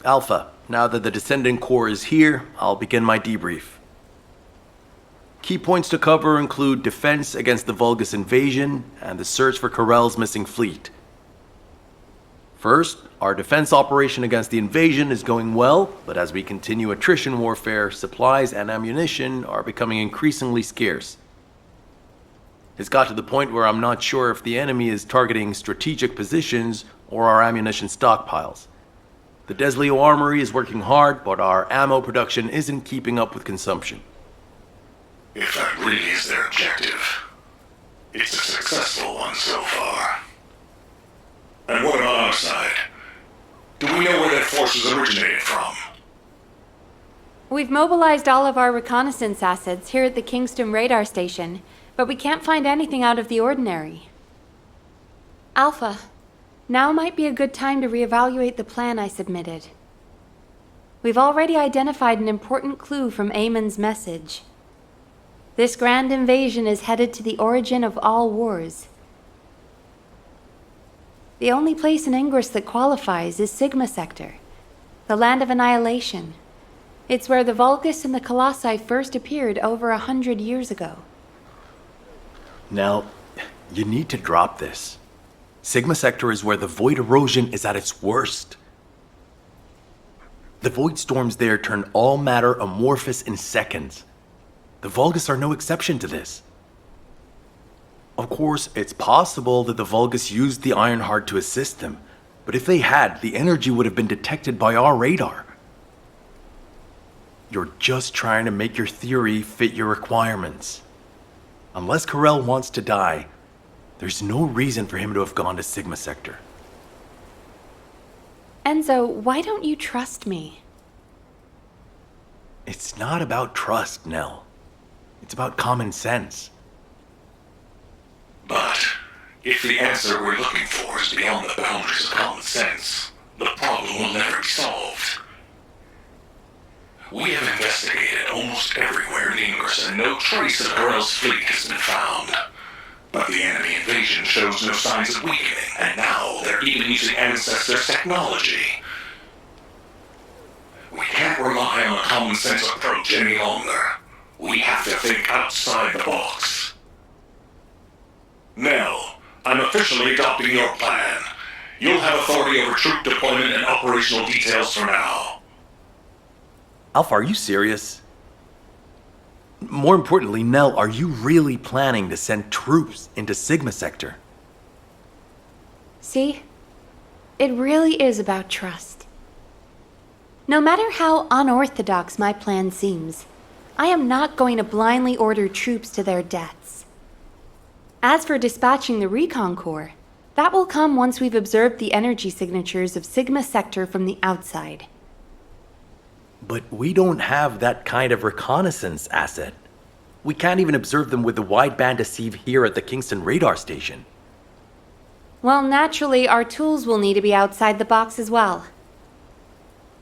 Alpha, now that the Descendant Core is here, I'll begin my debrief. Key points to cover include defense against the Vulgus invasion and the search for Corell's missing fleet. First, our defense operation against the invasion is going well, but as we continue attrition warfare, supplies and ammunition are becoming increasingly scarce. It's got to the point where I'm not sure if the enemy is targeting strategic positions or our ammunition stockpiles. The Desleo Armory is working hard, but our ammo production isn't keeping up with consumption. If that really is their objective, it's a successful one so far. And what about our side? Do we know where that forces originated from? We've mobilized all of our reconnaissance assets here at the Kingston radar station, but we can't find anything out of the ordinary. Alpha, now might be a good time to reevaluate the plan I submitted. We've already identified an important clue from Amon's message. This grand invasion is headed to the origin of all wars. The only place in Ingress that qualifies is Sigma Sector, the land of annihilation. It's where the Vulgus and the Colossi first appeared over 100 years ago. Now, you need to drop this. Sigma Sector is where the void erosion is at its worst. The void storms there turn all matter amorphous in seconds. The Vulgus are no exception to this. Of course, it's possible that the Vulgus used the Ironheart to assist them, but if they had, the energy would have been detected by our radar. You're just trying to make your theory fit your requirements. Unless Corell wants to die, there's no reason for him to have gone to Sigma Sector. Enzo, why don't you trust me? It's not about trust, Nell. It's about common sense. But if the answer we're looking for is beyond the boundaries of common sense, the problem will never be solved. We have investigated almost everywhere in Ingress, and no trace of Corell's fleet has been found. But the enemy invasion shows no signs of weakening, and now they're even using Ancestors' technology. We can't rely on a common sense approach any longer. We have to think outside the box. Nell, I'm officially adopting your plan. You'll have authority over troop deployment and operational details for now. Alpha, are you serious? More importantly, Nell, are you really planning to send troops into Sigma Sector? See? It really is about trust. No matter how unorthodox my plan seems, I am not going to blindly order troops to their deaths. As for dispatching the Recon Corps, that will come once we've observed the energy signatures of Sigma Sector from the outside. But we don't have that kind of reconnaissance asset. We can't even observe them with the wideband deceive here at the Kingston radar station. Well, naturally, our tools will need to be outside the box as well.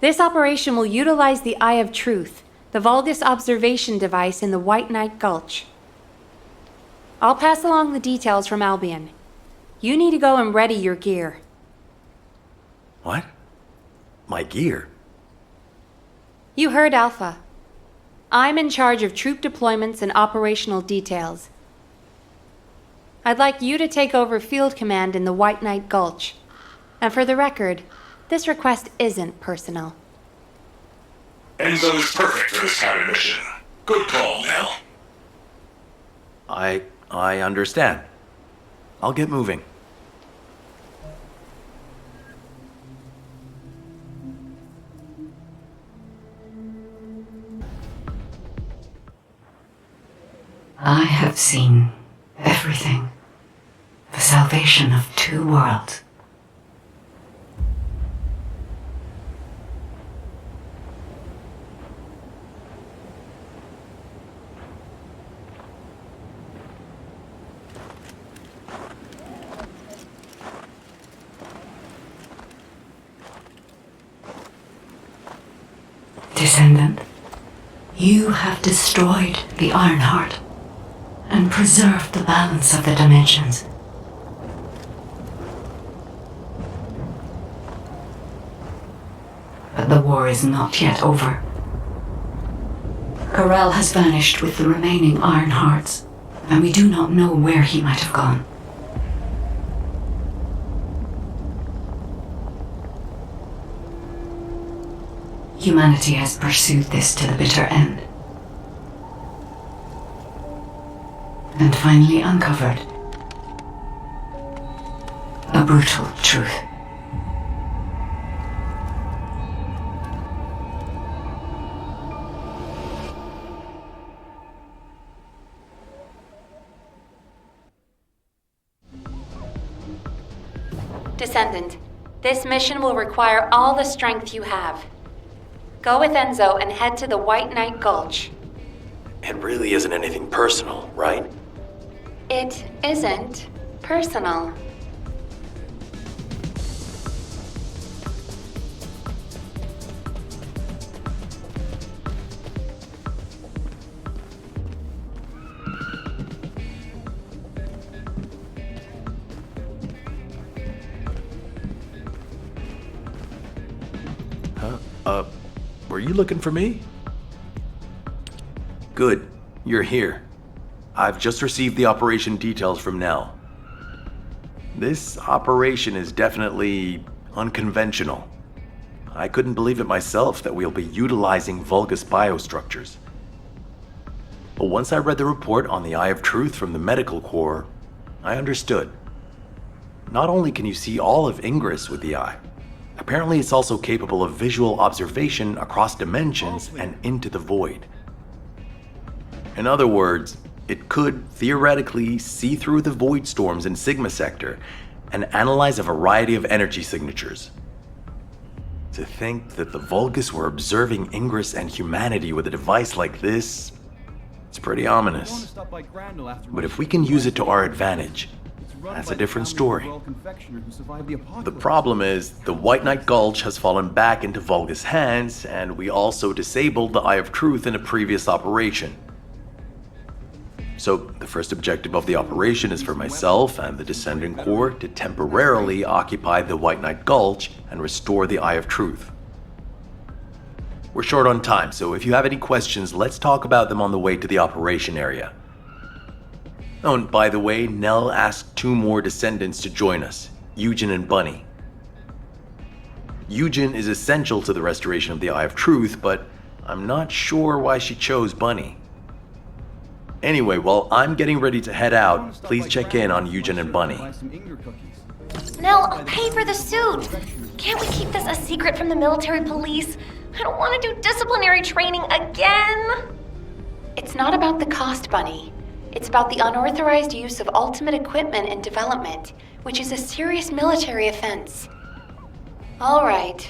This operation will utilize the Eye of Truth, the Vulgus observation device in the White Knight Gulch. I'll pass along the details from Albion. You need to go and ready your gear. What? My gear? You heard Alpha. I'm in charge of troop deployments and operational details. I'd like you to take over field command in the White Knight Gulch. And for the record, this request isn't personal. Enzo is perfect for this kind of mission. Good call, Nell. I understand. I'll get moving. I have seen everything. The salvation of two worlds. Descendant, you have destroyed the Ironheart and preserved the balance of the dimensions. But that the war is not yet over. Corel has vanished with the remaining Iron Hearts, and we do not know where he might have gone. Humanity has pursued this to the bitter end, and finally uncovered a brutal truth. Descendant, this mission will require all the strength you have. Go with Enzo and head to the White Knight Gulch. It really isn't anything personal, right? It isn't personal. Were you looking for me? Good, you're here. I've just received the operation details from Nell. This operation is definitely unconventional. I couldn't believe it myself that we'll be utilizing Vulgus biostructures. But once I read the report on the Eye of Truth from the Medical Corps, I understood. Not only can you see all of Ingress with the eye, apparently it's also capable of visual observation across dimensions and into the void. In other words, it could theoretically see through the void storms in Sigma Sector and analyze a variety of energy signatures. To think that the Vulgus were observing Ingress and humanity with a device like this, it's pretty ominous. But if we can use it to our advantage, that's a different story. The problem is, the White Knight Gulch has fallen back into Vulgus hands, and we also disabled the Eye of Truth in a previous operation. So, the first objective of the operation is for myself and the Descendant Corps to temporarily occupy the White Knight Gulch and restore the Eye of Truth. We're short on time, so if you have any questions, let's talk about them on the way to the operation area. Oh, and by the way, Nell asked 2 more Descendants to join us, Eugen and Bunny. Eugen is essential to the restoration of the Eye of Truth, but I'm not sure why she chose Bunny. Anyway, while I'm getting ready to head out, please check in on Eugen and Bunny. Nell, I'll pay for the suit. Can't we keep this a secret from the military police? I don't want to do disciplinary training again. It's not about the cost, Bunny. It's about the unauthorized use of ultimate equipment in development, which is a serious military offense. All right.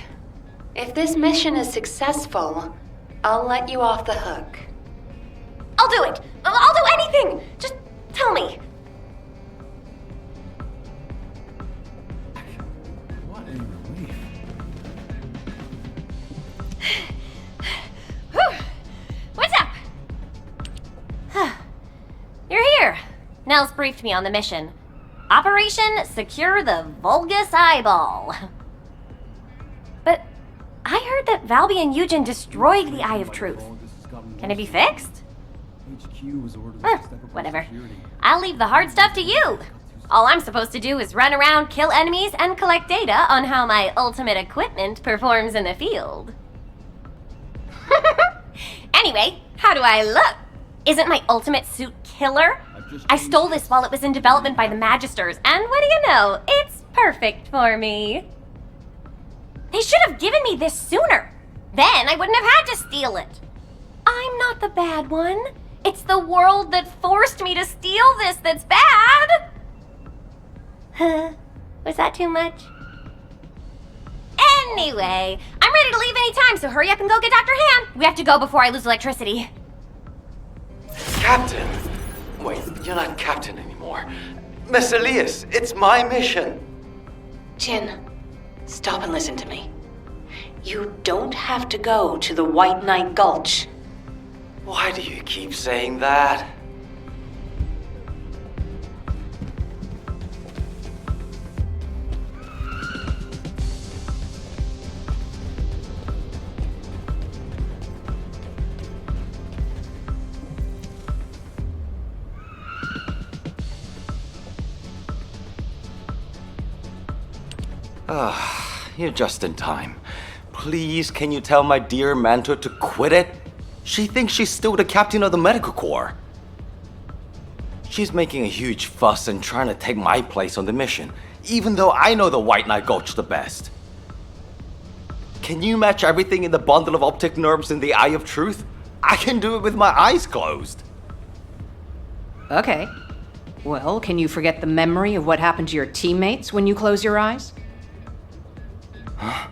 If this mission is successful, I'll let you off the hook. I'll do it. I'll do anything. Just tell me. What a relief. What's up? You're here. Nell's briefed me on the mission. Operation Secure the Vulgus Eyeball. But I heard that Valby and Eugen destroyed the Eye of Truth. Can it be fixed? Whatever. I'll leave the hard stuff to you. All I'm supposed to do is run around, kill enemies, and collect data on how my ultimate equipment performs in the field. Anyway, how do I look? Isn't my ultimate suit killer? I stole this while it was in development by the Magisters, and what do you know? It's perfect for me. They should have given me this sooner. Then I wouldn't have had to steal it. I'm not the bad one. It's the world that forced me to steal this that's bad. Was that too much? Anyway, I'm ready to leave any time, so hurry up and go get Dr. Han. We have to go before I lose electricity. Captain! Wait, you're not captain anymore. Miss Elias, it's my mission. Jin, stop and listen to me. You don't have to go to the White Knight Gulch. Why do you keep saying that? You're just in time. Please, can you tell my dear Mantor to quit it? She thinks she's still the captain of the medical corps. She's making a huge fuss and trying to take my place on the mission, even though I know the White Knight Gulch the best. Can you match everything in the bundle of optic nerves in the Eye of Truth? I can do it with my eyes closed. Okay. Well, can you forget the memory of what happened to your teammates when you close your eyes? Huh?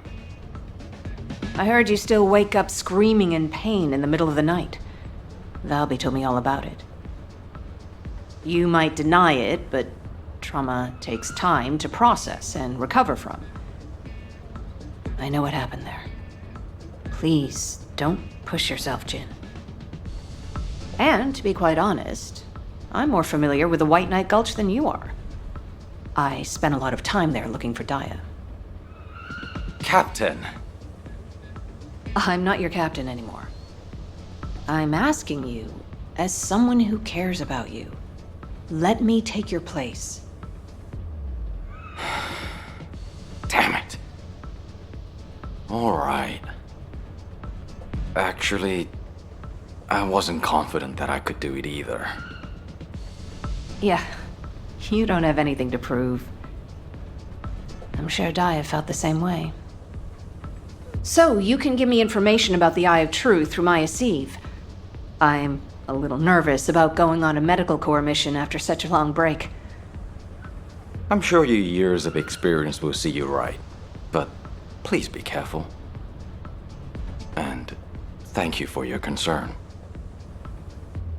I heard you still wake up screaming in pain in the middle of the night. Valby told me all about it. You might deny it, but trauma takes time to process and recover from. I know what happened there. Please, don't push yourself, Jin. And, to be quite honest, I'm more familiar with the White Knight Gulch than you are. I spent a lot of time there looking for Daya. Captain. I'm not your captain anymore. I'm asking you, as someone who cares about you, let me take your place. Damn it. All right. Actually, I wasn't confident that I could do it either. Yeah, you don't have anything to prove. I'm sure Daya felt the same way. So, you can give me information about the Eye of Truth through Maya Sieve. I'm a little nervous about going on a medical corps mission after such a long break. I'm sure your years of experience will see you right, but please be careful. And thank you for your concern.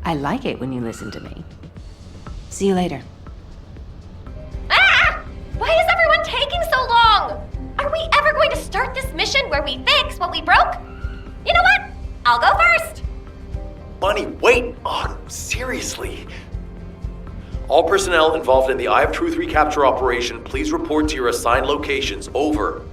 I like it when you listen to me. See you later. Ah! Why is everyone taking so long? Are we ever going to start this mission where we fix what we broke? You know what? I'll go first. Bunny, wait! Oh, seriously. All personnel involved in the Eye of Truth recapture operation, please report to your assigned locations. Over.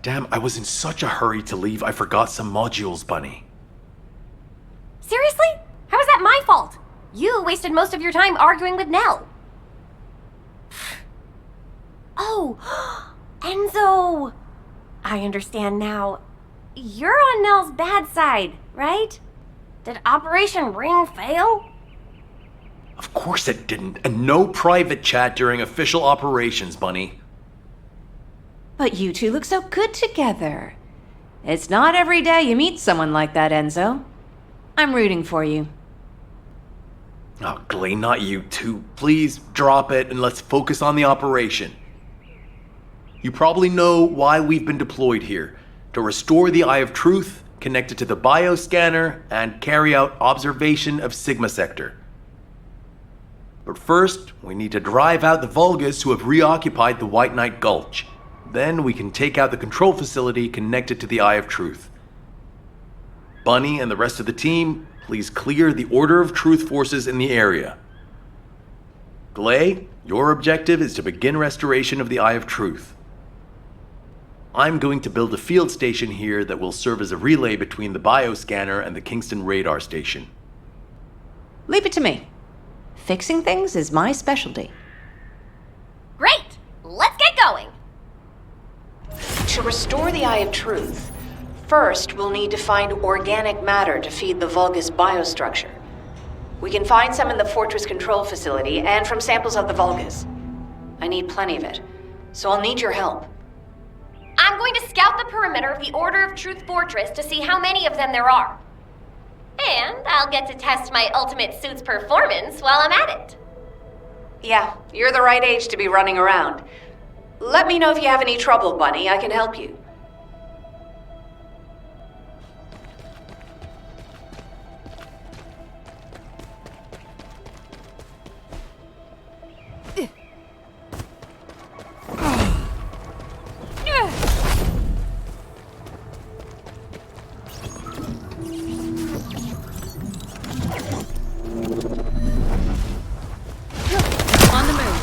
Damn, I was in such a hurry to leave, I forgot some modules, Bunny. Seriously? How is that my fault? You wasted most of your time arguing with Nell. Oh, Enzo. I understand now. You're on Nell's bad side, right? Did Operation Ring fail? Of course it didn't, and no private chat during official operations, Bunny. But you two look so good together. It's not every day you meet someone like that, Enzo. I'm rooting for you. Oh, Gley, not you too. Please drop it and let's focus on the operation. You probably know why we've been deployed here. To restore the Eye of Truth, connect it to the bioscanner, and carry out observation of Sigma Sector. But first, we need to drive out the Vulgus who have reoccupied the White Knight Gulch. Then we can take out the control facility connected to the Eye of Truth. Bunny and the rest of the team, please clear the Order of Truth forces in the area. Gley, your objective is to begin restoration of the Eye of Truth. I'm going to build a field station here that will serve as a relay between the bioscanner and the Kingston radar station. Leave it to me. Fixing things is my specialty. Great! Let's get going! To restore the Eye of Truth, first we'll need to find organic matter to feed the Vulgus biostructure. We can find some in the Fortress Control Facility and from samples of the Vulgus. I need plenty of it, so I'll need your help. I'm going to scout the perimeter of the Order of Truth Fortress to see how many of them there are. And I'll get to test my ultimate suit's performance while I'm at it. Yeah, you're the right age to be running around. Let me know if you have any trouble, Bunny. I can help you. On the move.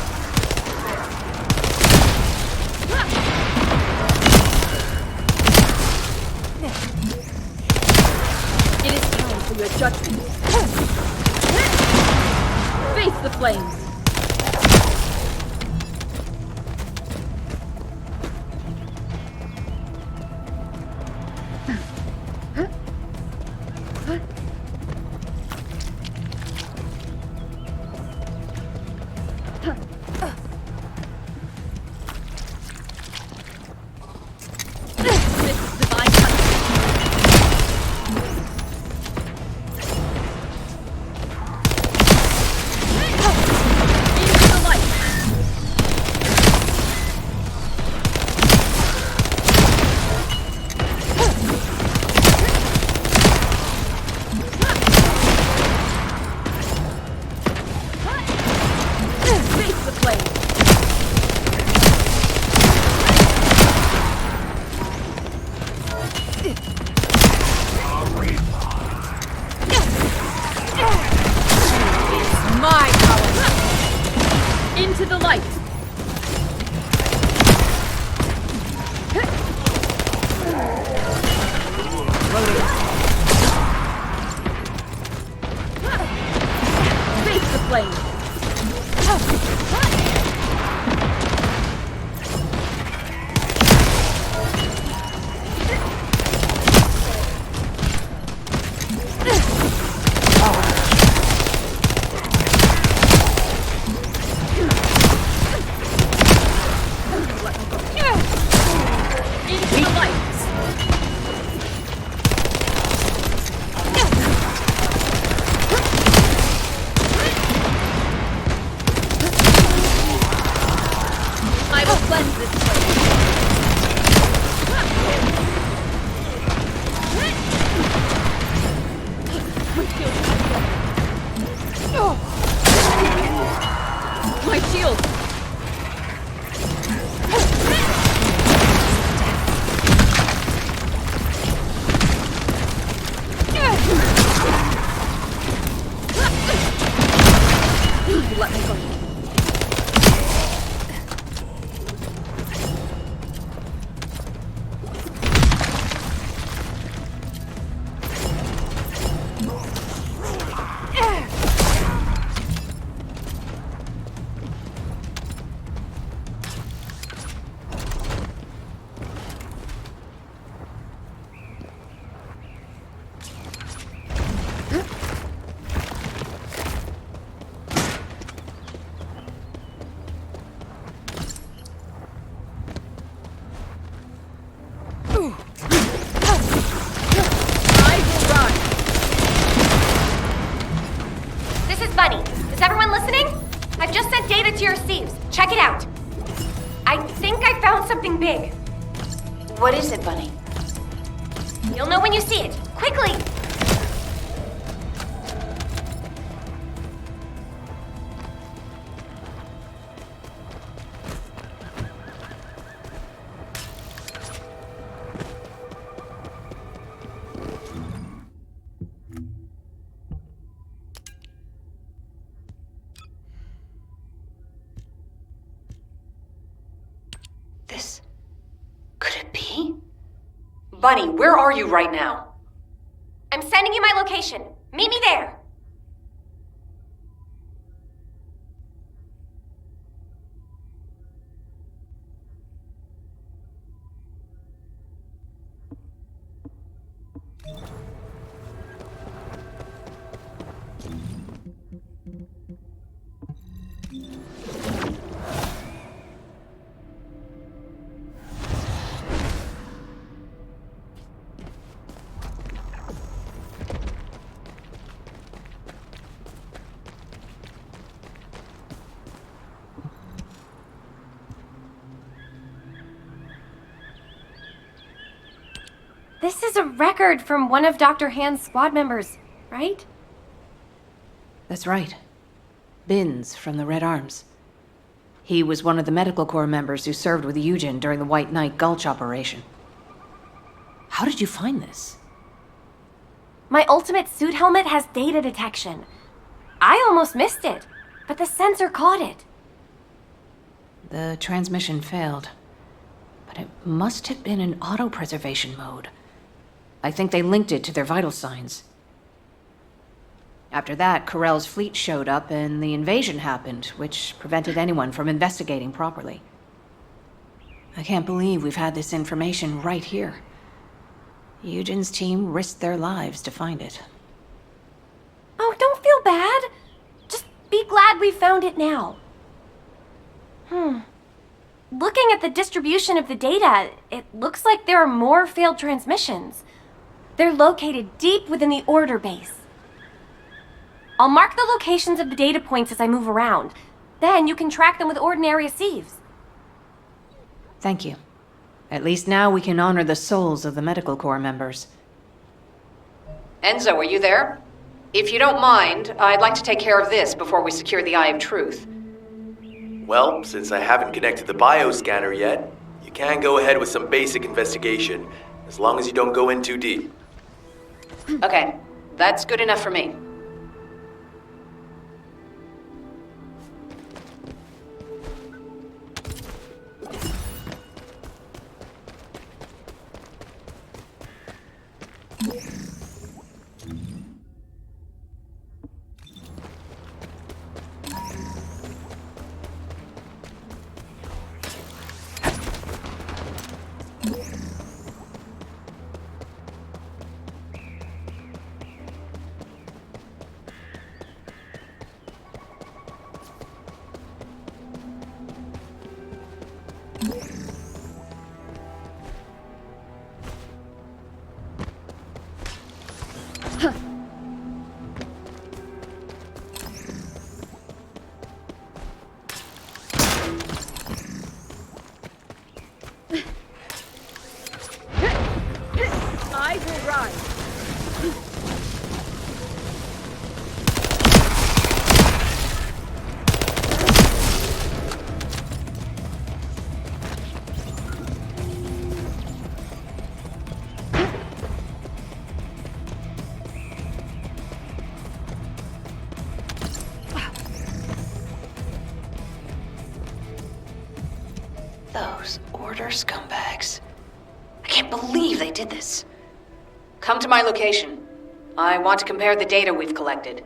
flames. Is everyone listening? I've just sent data to your Steves. Check it out. I think I found something big. What is it, Bunny? You'll know when you see it. Quickly! This... could it be? Bunny, where are you right now? I'm sending you my location. Meet me there. This is a record from one of Dr. Hand's squad members, right? That's right. Binns from the Red Arms. He was one of the medical corps members who served with Eugen during the White Knight Gulch operation. How did you find this? My ultimate suit helmet has data detection. I almost missed it, but the sensor caught it. The transmission failed, but it must have been in auto-preservation mode. I think they linked it to their vital signs. After that, Corell's fleet showed up and the invasion happened, which prevented anyone from investigating properly. I can't believe we've had this information right here. Eugen's team risked their lives to find it. Oh, don't feel bad. Just be glad we found it now. Looking at the distribution of the data, it looks like there are more failed transmissions. They're located deep within the Order base. I'll mark the locations of the data points as I move around. Then you can track them with ordinary sieves. Thank you. At least now we can honor the souls of the Medical Corps members. Enzo, are you there? If you don't mind, I'd like to take care of this before we secure the Eye of Truth. Well, since I haven't connected the bioscanner yet, you can go ahead with some basic investigation, as long as you don't go in too deep. Okay, that's good enough for me. Those Order scumbags. I can't believe they did this. Come to my location. I want to compare the data we've collected.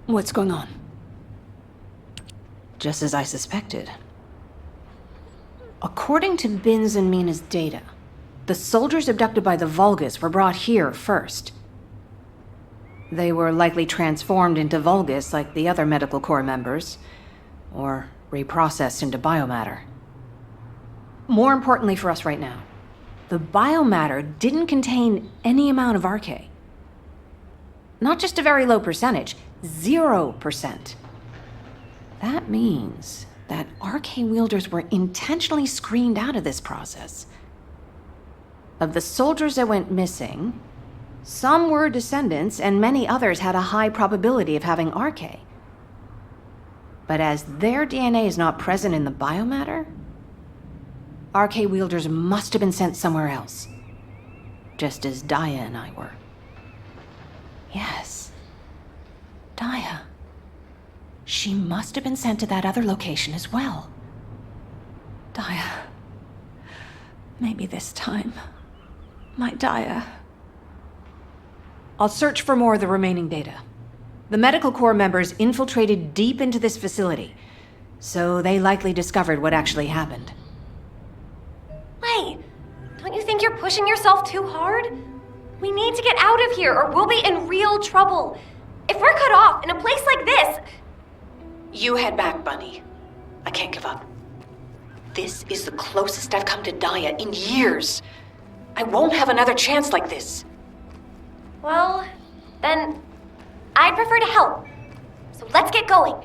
What's going on? Just as I suspected. According to Bin's and Mina's data, the soldiers abducted by the Vulgus were brought here first. They were likely transformed into Vulgus like the other Medical Corps members, or reprocessed into biomatter. More importantly for us right now, the biomatter didn't contain any amount of Arche. Not just a very low percentage, 0%. That means that Arche wielders were intentionally screened out of this process. Of the soldiers that went missing, some were Descendants and many others had a high probability of having Arche. But as their DNA is not present in the biomatter, Arche wielders must have been sent somewhere else. Just as Daya and I were. Yes. Daya. She must have been sent to that other location as well. Daya. Maybe this time. My Daya. I'll search for more of the remaining data. The Medical Corps members infiltrated deep into this facility, so they likely discovered what actually happened. Wait, don't you think you're pushing yourself too hard? We need to get out of here or we'll be in real trouble. If we're cut off in a place like this... You head back, Bunny. I can't give up. This is the closest I've come to Daya in years. I won't have another chance like this. Well, then I'd prefer to help. So let's get going.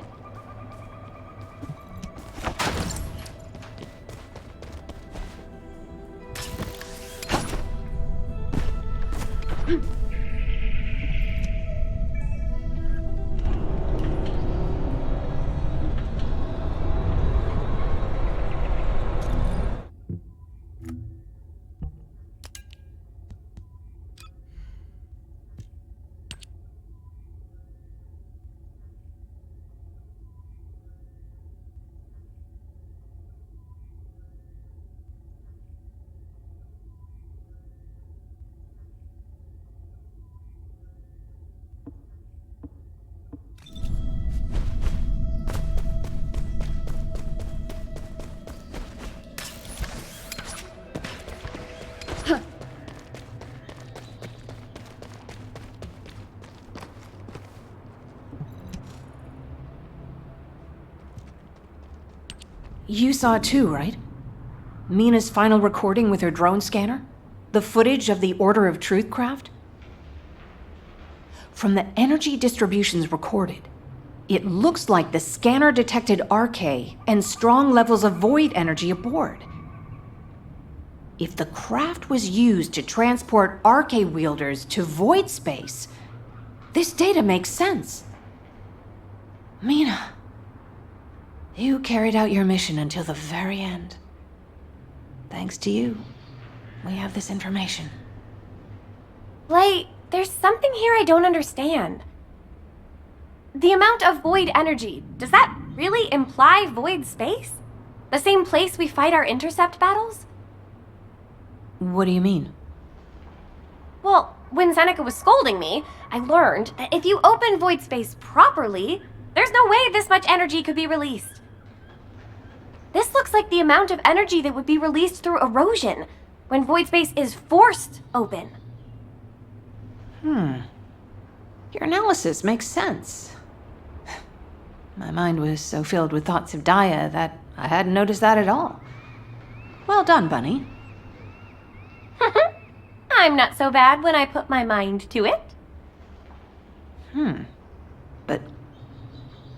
You saw it too, right? Mina's final recording with her drone scanner? The footage of the Order of Truth craft? From the energy distributions recorded, it looks like the scanner detected RK and strong levels of void energy aboard. If the craft was used to transport RK wielders to void space, this data makes sense. Mina, you carried out your mission until the very end. Thanks to you, we have this information. Gley, there's something here I don't understand. The amount of void energy, does that really imply void space? The same place we fight our intercept battles? What do you mean? Well, when Seneca was scolding me, I learned that if you open void space properly, there's no way this much energy could be released. This looks like the amount of energy that would be released through erosion when void space is forced open. Your analysis makes sense. My mind was so filled with thoughts of Daya that I hadn't noticed that at all. Well done, Bunny. I'm not so bad when I put my mind to it. But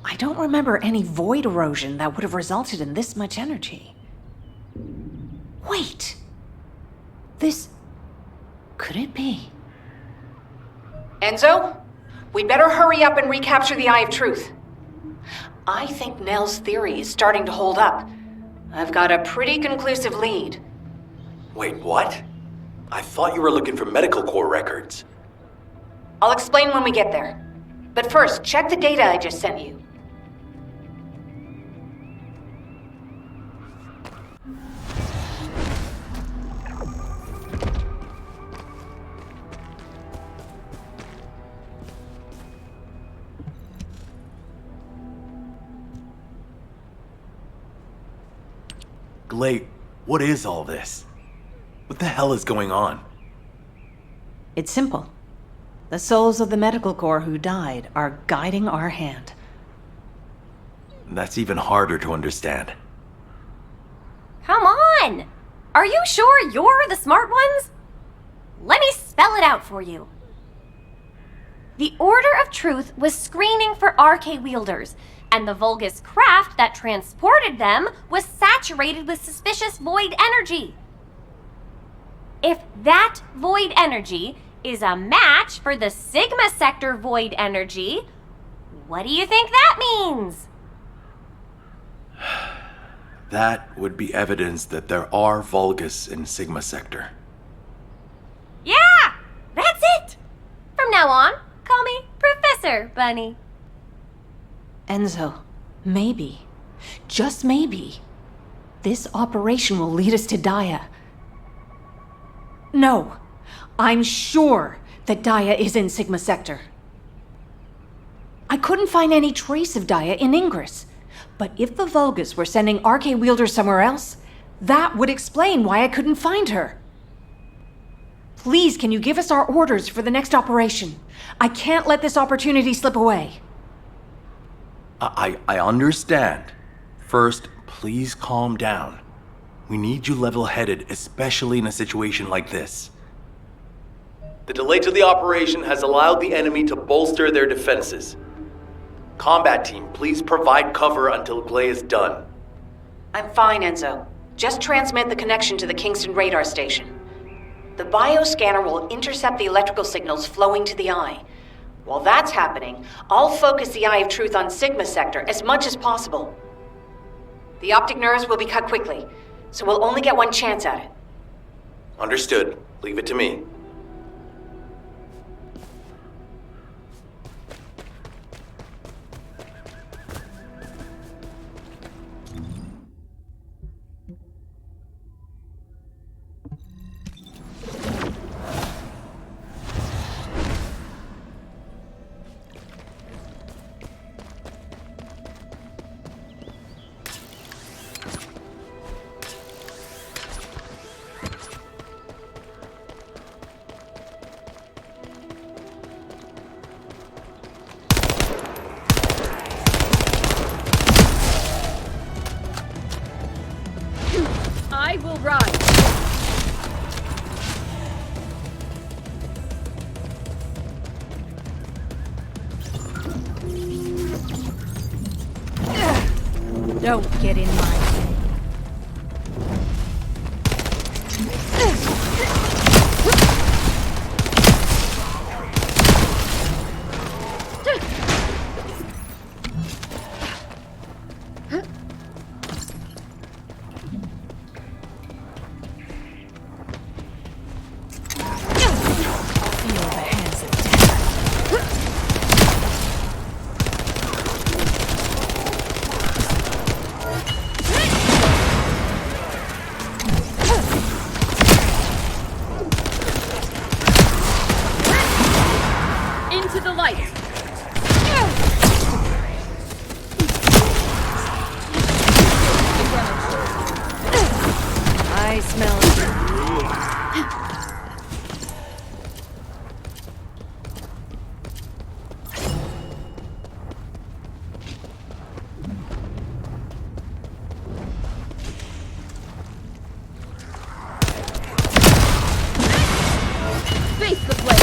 I don't remember any void erosion that would have resulted in this much energy. Wait. This... could it be? Enzo, we better hurry up and recapture the Eye of Truth. I think Nell's theory is starting to hold up. I've got a pretty conclusive lead. Wait, what? I thought you were looking for medical core records. I'll explain when we get there. But first, check the data I just sent you. Gley, what is all this? What the hell is going on? It's simple. The souls of the medical corps who died are guiding our hand. That's even harder to understand. Come on! Are you sure you're the smart ones? Let me spell it out for you. The Order of Truth was screening for RK wielders, and the Vulgus craft that transported them was saturated with suspicious void energy. If that void energy is a match for the Sigma sector void energy, what do you think that means? That would be evidence that there are Vulgus in Sigma Sector. Yeah! That's it! From now on, call me Professor Bunny. Enzo, maybe, just maybe, this operation will lead us to Daya. No, I'm sure that Daya is in Sigma Sector. I couldn't find any trace of Daya in Ingress, but if the Vulgus were sending RK wielders somewhere else, that would explain why I couldn't find her. Please, can you give us our orders for the next operation? I can't let this opportunity slip away. I understand. First, please calm down. We need you level-headed, especially in a situation like this. The delay to the operation has allowed the enemy to bolster their defenses. Combat team, please provide cover until Gley is done. I'm fine, Enzo. Just transmit the connection to the Kingston radar station. The bioscanner will intercept the electrical signals flowing to the eye. While that's happening, I'll focus the Eye of Truth on Sigma Sector as much as possible. The optic nerves will be cut quickly, so we'll only get one chance at it. Understood. Leave it to me. I will rise. Don't get in my way. Into the light! I smell face the blade!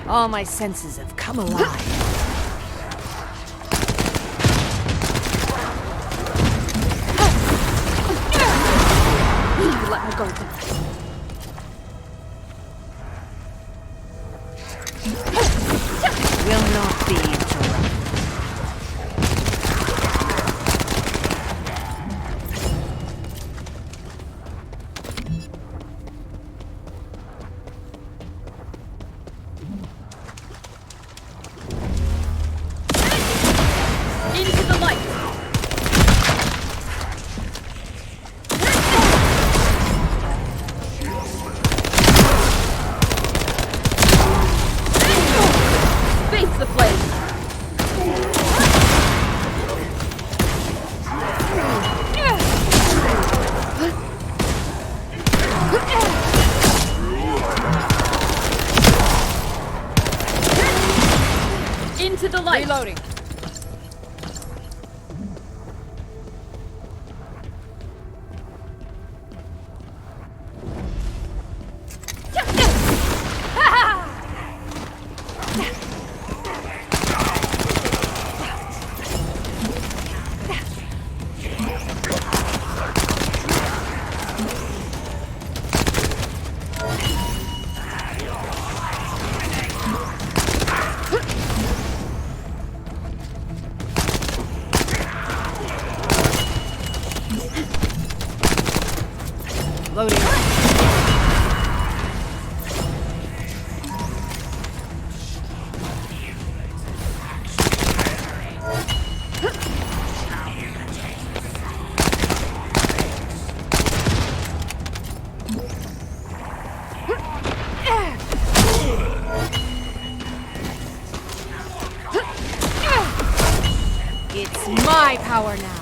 All my senses have come alive. Let me go. Will not be interrupted. Into the light! Face the flame! Into the light! Reloading. Loading. My power now.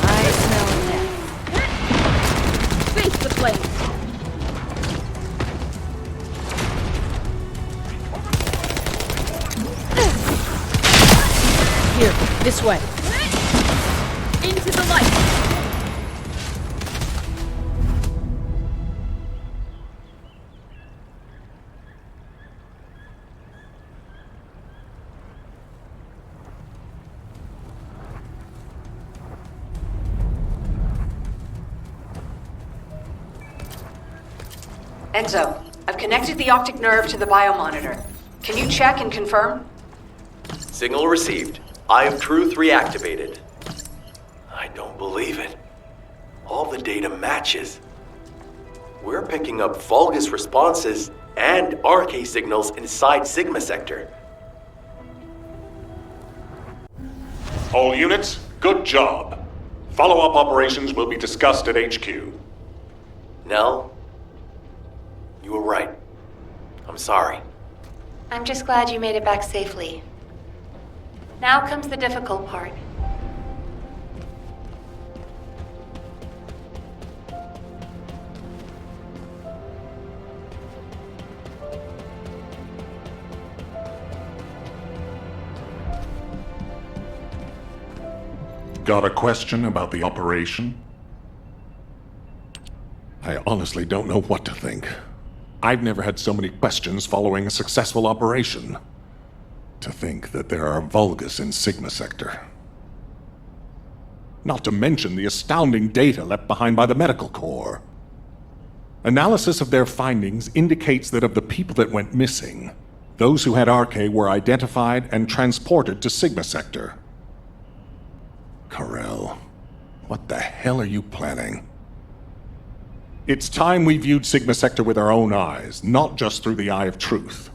I smell death. Face the flames. Here, this way. Into the light. Enzo, I've connected the optic nerve to the biomonitor. Can you check and confirm? Signal received. Eye of Truth reactivated. I don't believe it. All the data matches. We're picking up Vulgus responses and RK signals inside Sigma Sector. All units, good job. Follow-up operations will be discussed at HQ. Nell, you were right. I'm sorry. I'm just glad you made it back safely. Now comes the difficult part. Got a question about the operation? I honestly don't know what to think. I've never had so many questions following a successful operation. To think that there are Vulgus in Sigma Sector. Not to mention the astounding data left behind by the Medical Corps. Analysis of their findings indicates that of the people that went missing, those who had RK were identified and transported to Sigma Sector. Karel, what the hell are you planning? It's time we viewed Sigma Sector with our own eyes, not just through the Eye of Truth.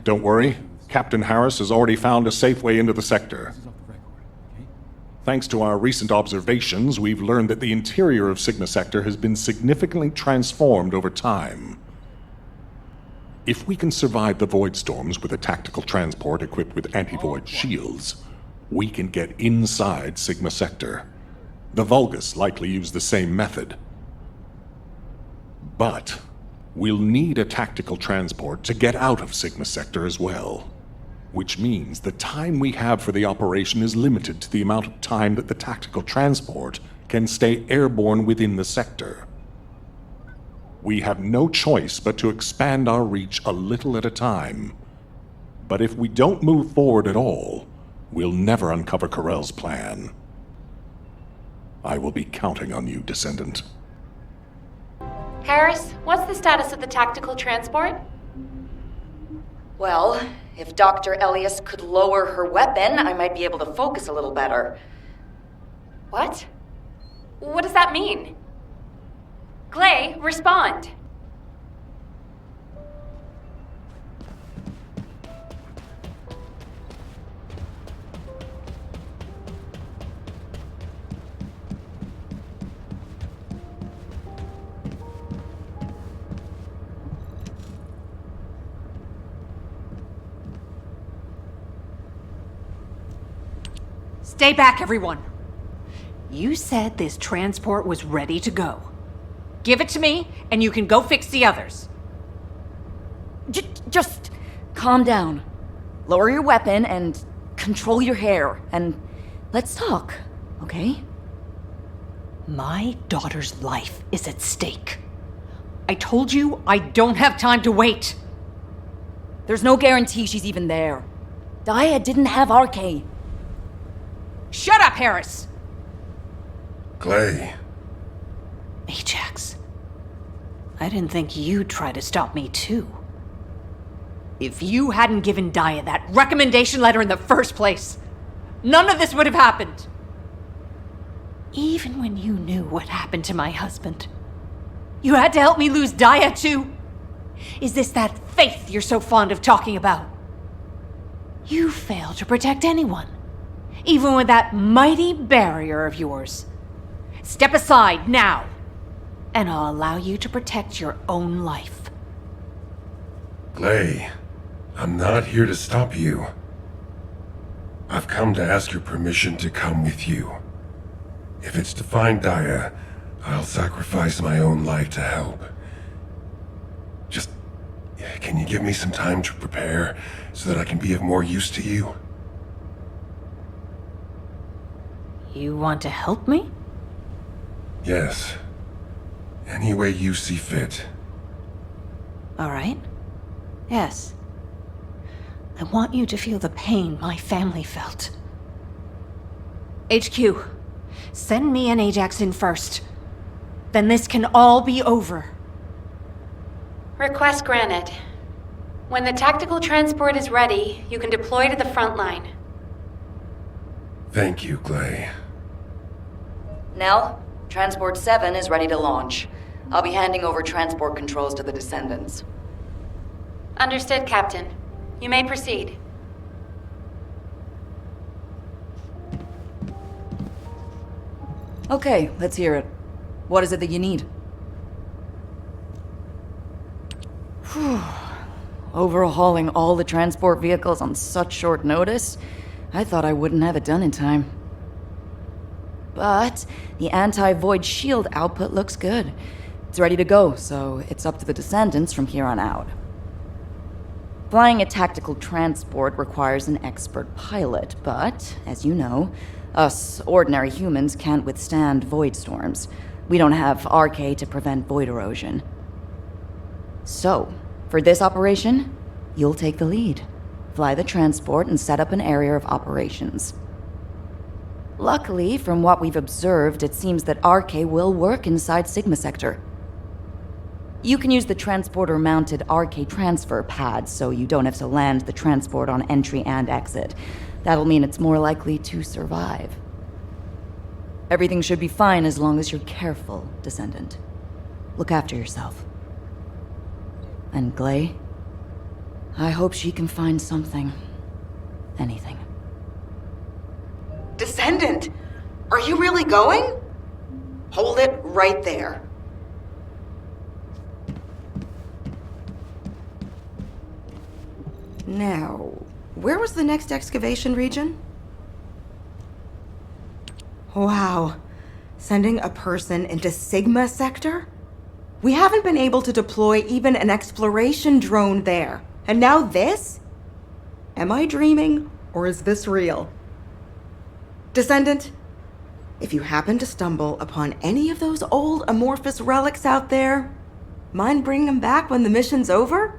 Don't worry, Captain Harris has already found a safe way into the sector. Thanks to our recent observations, we've learned that the interior of Sigma Sector has been significantly transformed over time. If we can survive the void storms with a tactical transport equipped with anti-void shields, we can get inside Sigma Sector. The Vulgus likely use the same method. But we'll need a tactical transport to get out of Sigma Sector as well. Which means the time we have for the operation is limited to the amount of time that the tactical transport can stay airborne within the sector. We have no choice but to expand our reach a little at a time. But if we don't move forward at all, we'll never uncover Karel's plan. I will be counting on you, Descendant. Harris, what's the status of the tactical transport? Well, if Dr. Elias could lower her weapon, I might be able to focus a little better. What? What does that mean? Gley, respond. Stay back, everyone. You said this transport was ready to go. Give it to me, and you can go fix the others. Just calm down. Lower your weapon and control your hair, and let's talk, okay? My daughter's life is at stake. I told you I don't have time to wait. There's no guarantee she's even there. Daya didn't have RK. Shut up, Harris! Gley. Ajax. I didn't think you'd try to stop me, too. If you hadn't given Daya that recommendation letter in the first place, none of this would have happened. Even when you knew what happened to my husband, you had to help me lose Daya, too. Is this that faith you're so fond of talking about? You fail to protect anyone. even with that mighty barrier of yours. Step aside now, and I'll allow you to protect your own life. Gley, I'm not here to stop you. I've come to ask your permission to come with you. If it's to find Daya, I'll sacrifice my own life to help. Just, can you give me some time to prepare so that I can be of more use to you? You want to help me? Yes. Any way you see fit. All right. Yes. I want you to feel the pain my family felt. HQ, send me and Ajax in first. Then this can all be over. Request granted. When the tactical transport is ready, you can deploy to the front line. Thank you, Gley. Nell, Transport 7 is ready to launch. I'll be handing over transport controls to the Descendants. Understood, Captain. You may proceed. Okay, let's hear it. What is it that you need? Overhauling all the transport vehicles on such short notice? I thought I wouldn't have it done in time. But the anti-void shield output looks good. It's ready to go, so it's up to the Descendants from here on out. Flying a tactical transport requires an expert pilot, but, as you know, us ordinary humans can't withstand void storms. We don't have RK to prevent void erosion. So, for this operation, you'll take the lead. Fly the transport and set up an area of operations. Luckily, from what we've observed, it seems that RK will work inside Sigma Sector. You can use the transporter-mounted RK transfer pad, so you don't have to land the transport on entry and exit. That'll mean it's more likely to survive. Everything should be fine as long as you're careful, Descendant. Look after yourself. And Gley, I hope she can find something. Anything. Descendant! Are you really going? Hold it right there. Now, where was the next excavation region? Wow. Sending a person into Sigma Sector? We haven't been able to deploy even an exploration drone there. And now this? Am I dreaming, or is this real? Descendant, if you happen to stumble upon any of those old amorphous relics out there, mind bringing them back when the mission's over?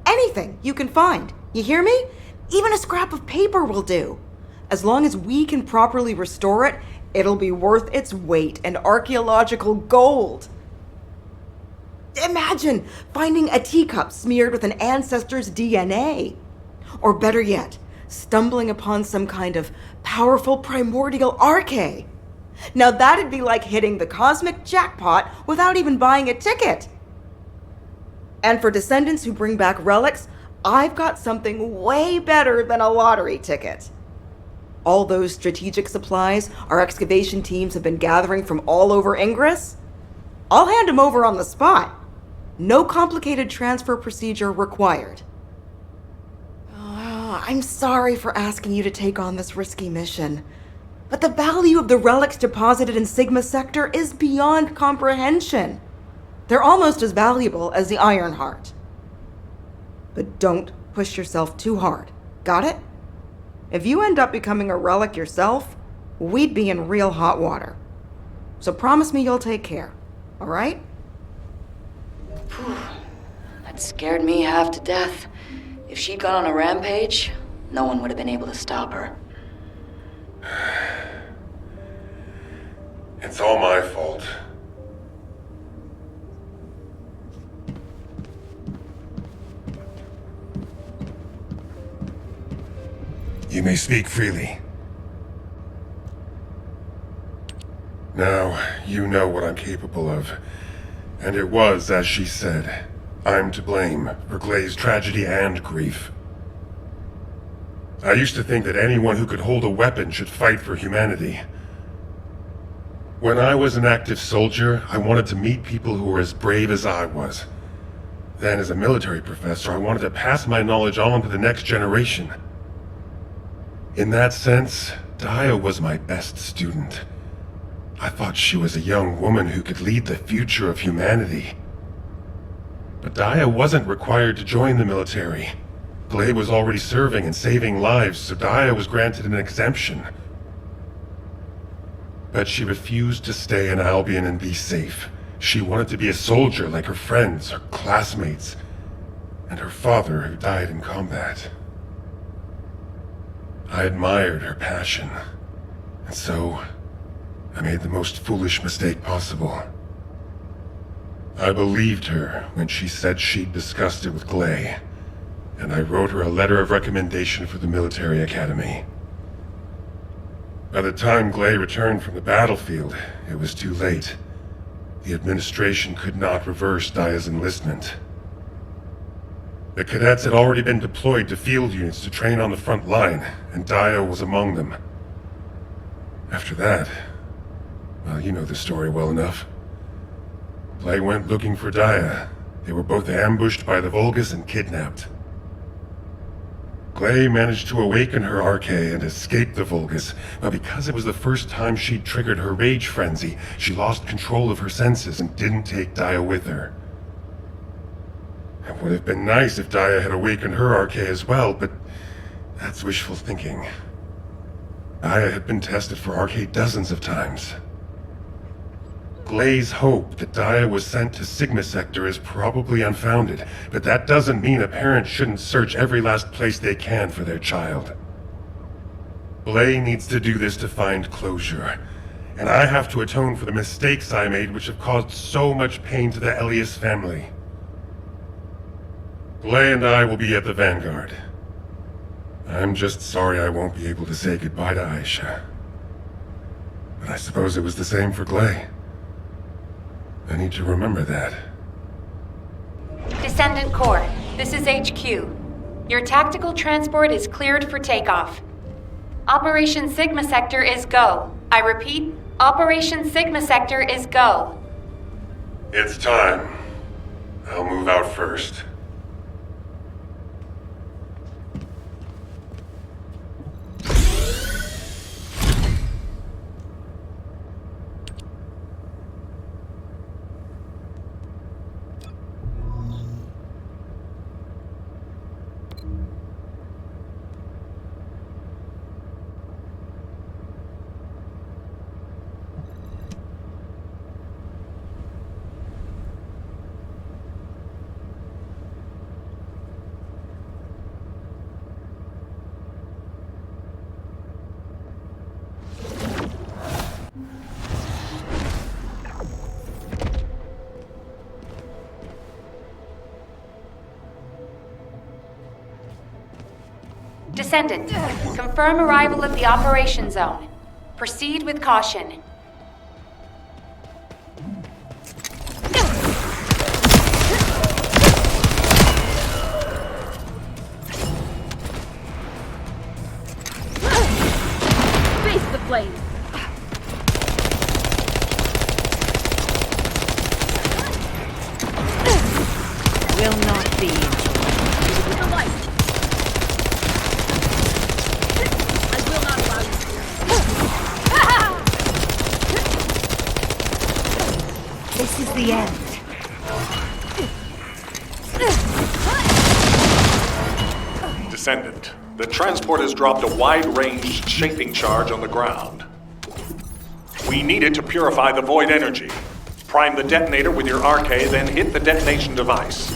Anything you can find, you hear me? Even a scrap of paper will do. As long as we can properly restore it, it'll be worth its weight in archaeological gold. Imagine finding a teacup smeared with an ancestor's DNA. Or better yet, stumbling upon some kind of powerful primordial arche. Now that'd be like hitting the cosmic jackpot without even buying a ticket. And for Descendants who bring back relics, I've got something way better than a lottery ticket. All those strategic supplies our excavation teams have been gathering from all over Ingress, I'll hand them over on the spot. No complicated transfer procedure required. I'm sorry for asking you to take on this risky mission, but the value of the relics deposited in Sigma Sector is beyond comprehension. They're almost as valuable as the Iron Heart. But don't push yourself too hard. Got it? If you end up becoming a relic yourself, we'd be in real hot water. So promise me you'll take care, all right? That scared me half to death. If she'd gone on a rampage, no one would have been able to stop her. It's all my fault. You may speak freely. Now, you know what I'm capable of. And it was, as she said, I'm to blame for Gley's tragedy and grief. I used to think that anyone who could hold a weapon should fight for humanity. When I was an active soldier, I wanted to meet people who were as brave as I was. Then, as a military professor, I wanted to pass my knowledge on to the next generation. In that sense, Daya was my best student. I thought she was a young woman who could lead the future of humanity. But Daya wasn't required to join the military. Gley was already serving and saving lives, so Daya was granted an exemption. But she refused to stay in Albion and be safe. She wanted to be a soldier like her friends, her classmates, and her father who died in combat. I admired her passion, and so I made the most foolish mistake possible. I believed her when she said she'd discussed it with Gley, and I wrote her a letter of recommendation for the military academy. By the time Gley returned from the battlefield, it was too late. The administration could not reverse Daya's enlistment. The cadets had already been deployed to field units to train on the front line, and Daya was among them. After that, well, you know the story well enough. Gley went looking for Daya. They were both ambushed by the Vulgus and kidnapped. Gley managed to awaken her Arche and escape the Vulgus, but because it was the first time she'd triggered her rage frenzy, she lost control of her senses and didn't take Daya with her. It would have been nice if Daya had awakened her Arche as well, but that's wishful thinking. Daya had been tested for Arche dozens of times. Gley's hope that Daya was sent to Sigma Sector is probably unfounded, but that doesn't mean a parent shouldn't search every last place they can for their child. Gley needs to do this to find closure, and I have to atone for the mistakes I made which have caused so much pain to the Elias family. Gley and I will be at the Vanguard. I'm just sorry I won't be able to say goodbye to Aisha. But I suppose it was the same for Gley. I need to remember that. Descendant Corps, this is HQ. Your tactical transport is cleared for takeoff. Operation Sigma Sector is go. I repeat, Operation Sigma Sector is go. It's time. I'll move out first. Descendant, confirm arrival at the operation zone. Proceed with caution. Face the flames! Will not be. Into the light! I will not allow you to. This is the end. Descendant, the transport has dropped a wide-ranged shaping charge on the ground. We need it to purify the void energy. Prime the detonator with your Arche, then hit the detonation device.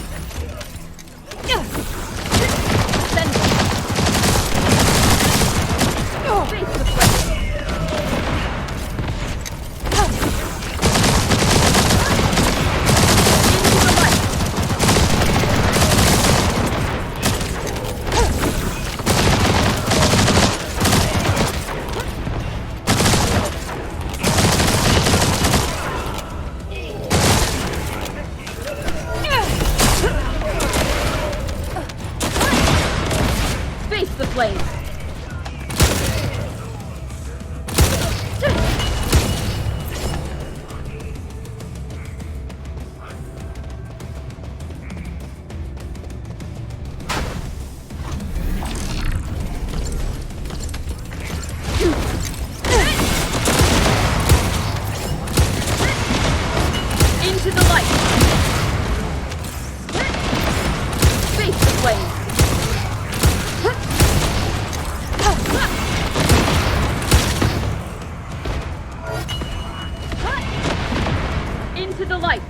the light!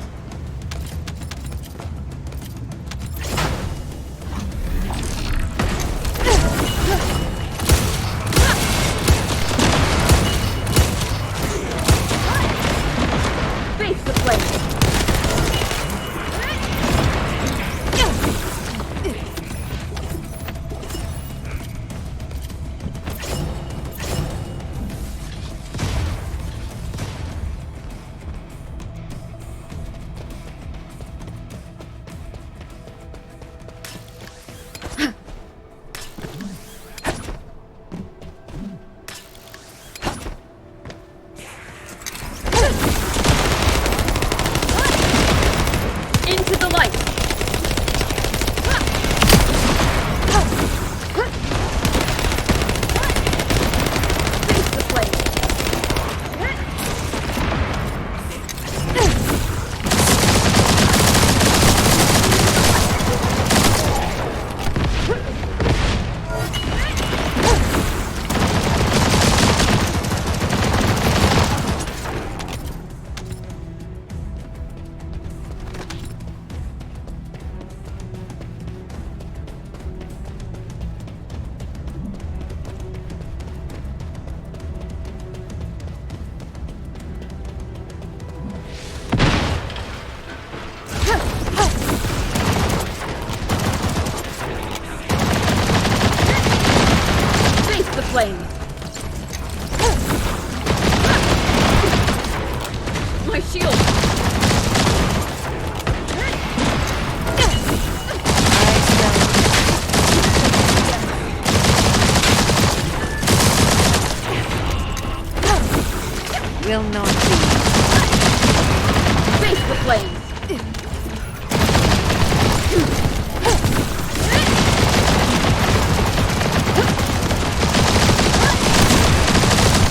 Face the flame! Into the light! Face the flame! Face the flame! My shield! Will not be. Face the flame!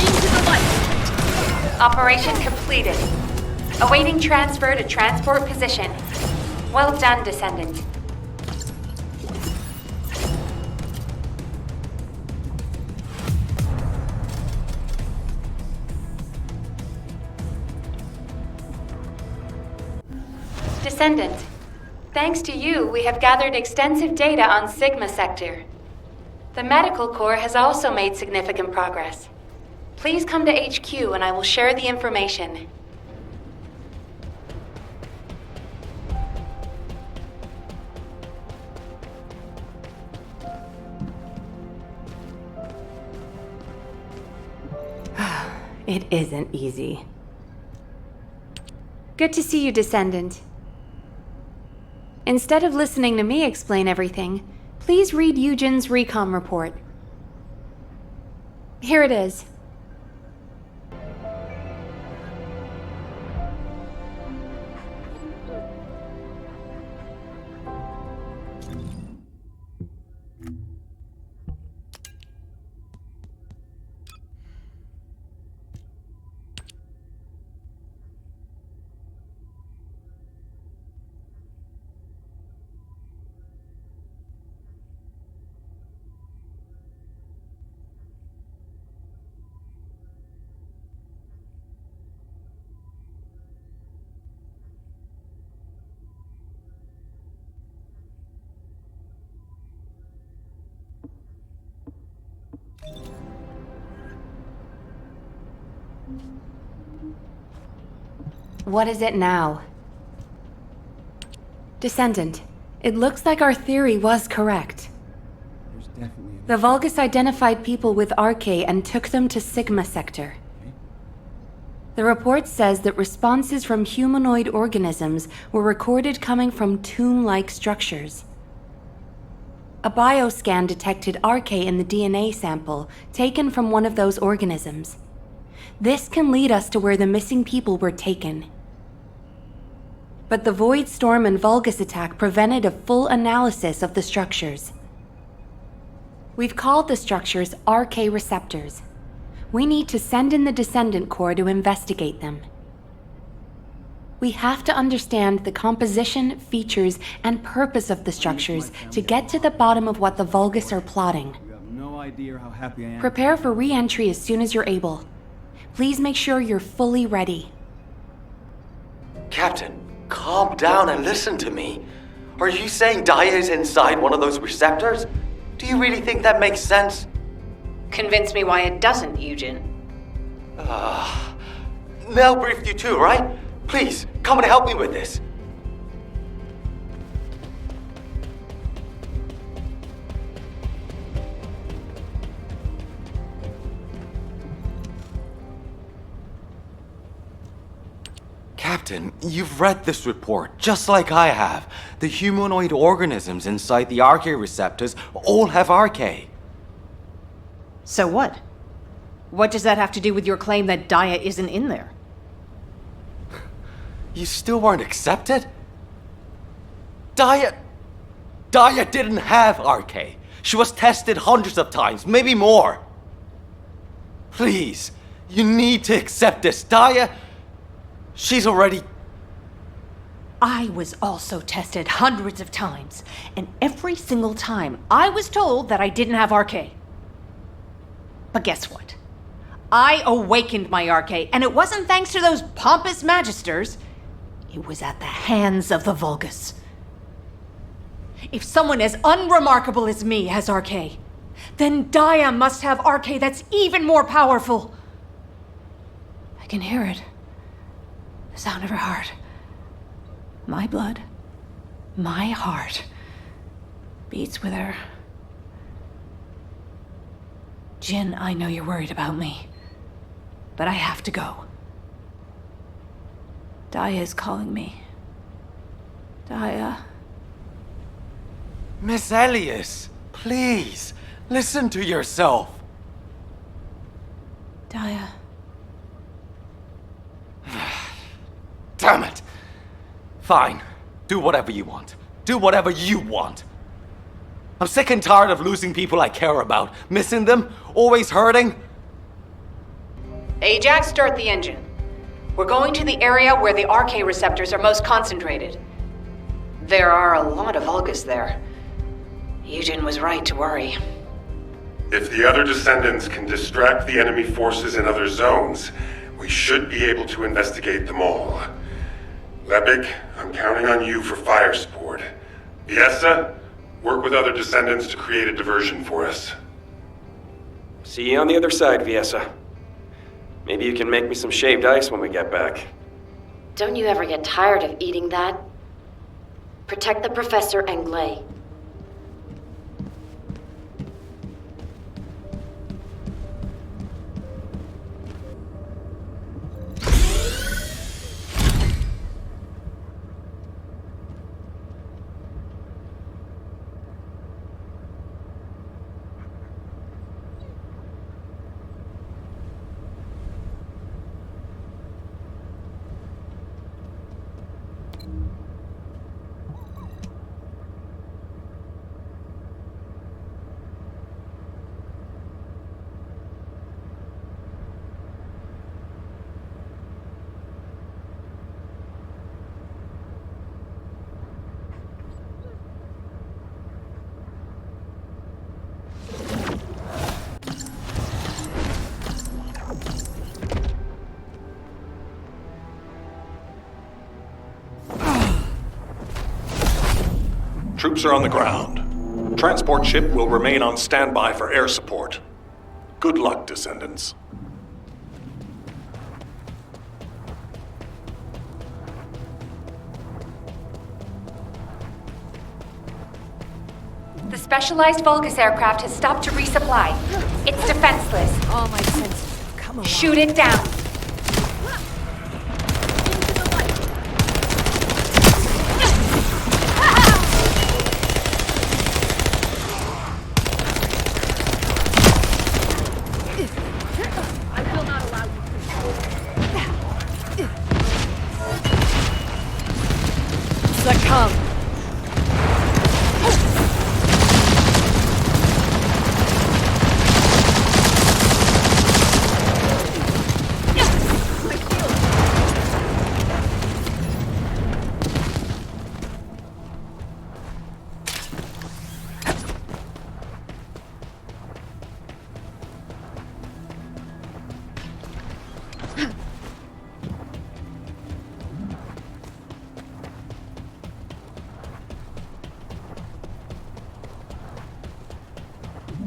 Into the light! Operation completed. Awaiting transfer to transport position. Well done, Descendant. Descendant, thanks to you, we have gathered extensive data on Sigma Sector. The Medical Corps has also made significant progress. Please come to HQ and I will share the information. It isn't easy. Good to see you, Descendant. Instead of listening to me explain everything, please read Eugen's recon report. Here it is. What is it now? Descendant, it looks like our theory was correct. There's definitely The Vulgus identified people with Arche and took them to Sigma Sector. The report says that responses from humanoid organisms were recorded coming from tomb-like structures. A bioscan detected Arche in the DNA sample taken from one of those organisms. This can lead us to where the missing people were taken. But the Void Storm and Vulgus attack prevented a full analysis of the structures. We've called the structures Arche receptors. We need to send in the Descendant Corps to investigate them. We have to understand the composition, features, and purpose of the structures to get to the bottom of what the Vulgus are plotting. You have no idea how happy I am. Prepare for re-entry as soon as you're able. Please make sure you're fully ready. Captain, calm down and listen to me. Are you saying Daya is inside one of those receptors? Do you really think that makes sense? Convince me why it doesn't, Eugen. Mel briefed you too, right? Please, come and help me with this. Captain, you've read this report, just like I have. The humanoid organisms inside the RK receptors all have RK. So what? What does that have to do with your claim that Daya isn't in there? You still weren't accepted? Daya didn't have RK. She was tested hundreds of times, maybe more. Please, you need to accept this. Daya, she's already... I was also tested hundreds of times, and every single time I was told that I didn't have RK. But guess what? I awakened my RK, and it wasn't thanks to those pompous magisters. It was at the hands of the Vulgus. If someone as unremarkable as me has RK, then Daya must have RK that's even more powerful. I can hear it. The sound of her heart. My blood, my heart, beats with her. Jin, I know you're worried about me, but I have to go. Daya is calling me. Daya. Miss Elias, please, listen to yourself. Daya. Damn it. Fine. Do whatever you want. Do whatever you want. I'm sick and tired of losing people I care about, missing them, always hurting. Ajax, start the engine. We're going to the area where the RK receptors are most concentrated. There are a lot of Vulgus there. Eugen was right to worry. If the other Descendants can distract the enemy forces in other zones, we should be able to investigate them all. Lebig, I'm counting on you for fire support. Viesa, work with other Descendants to create a diversion for us. See you on the other side, Viesa. Maybe you can make me some shaved ice when we get back. Don't you ever get tired of eating that? Protect the Professor and Gley. Troops are on the ground. Transport ship will remain on standby for air support. Good luck, Descendants. The specialized Vulgus aircraft has stopped to resupply. It's defenseless. All my senses have come alive. Shoot it down. I will not allow you to succumb.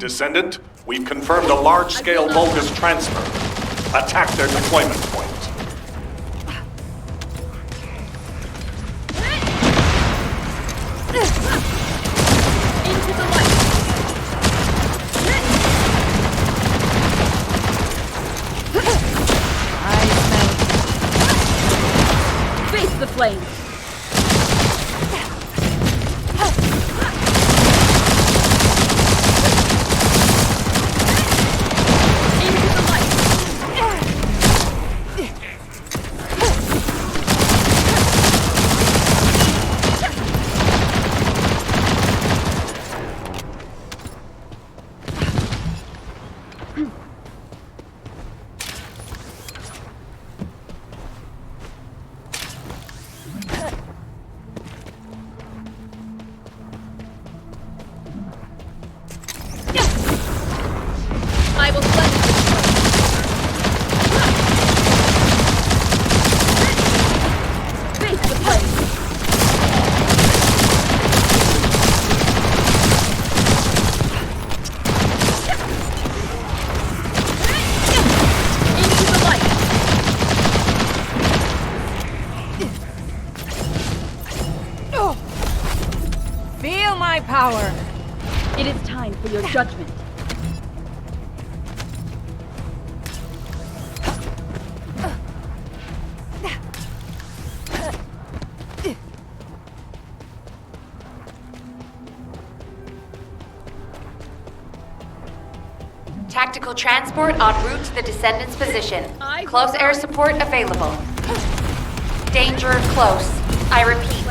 Descendant, we've confirmed a large-scale Vulgus transfer. Attack their deployment point. Into the light. Face the flame. I will cleanse this place. Face the flame. Into the light. Feel my power. It is time for your judgment. Tactical transport en route to the Descendants' position. Close air support available. Danger close. I repeat,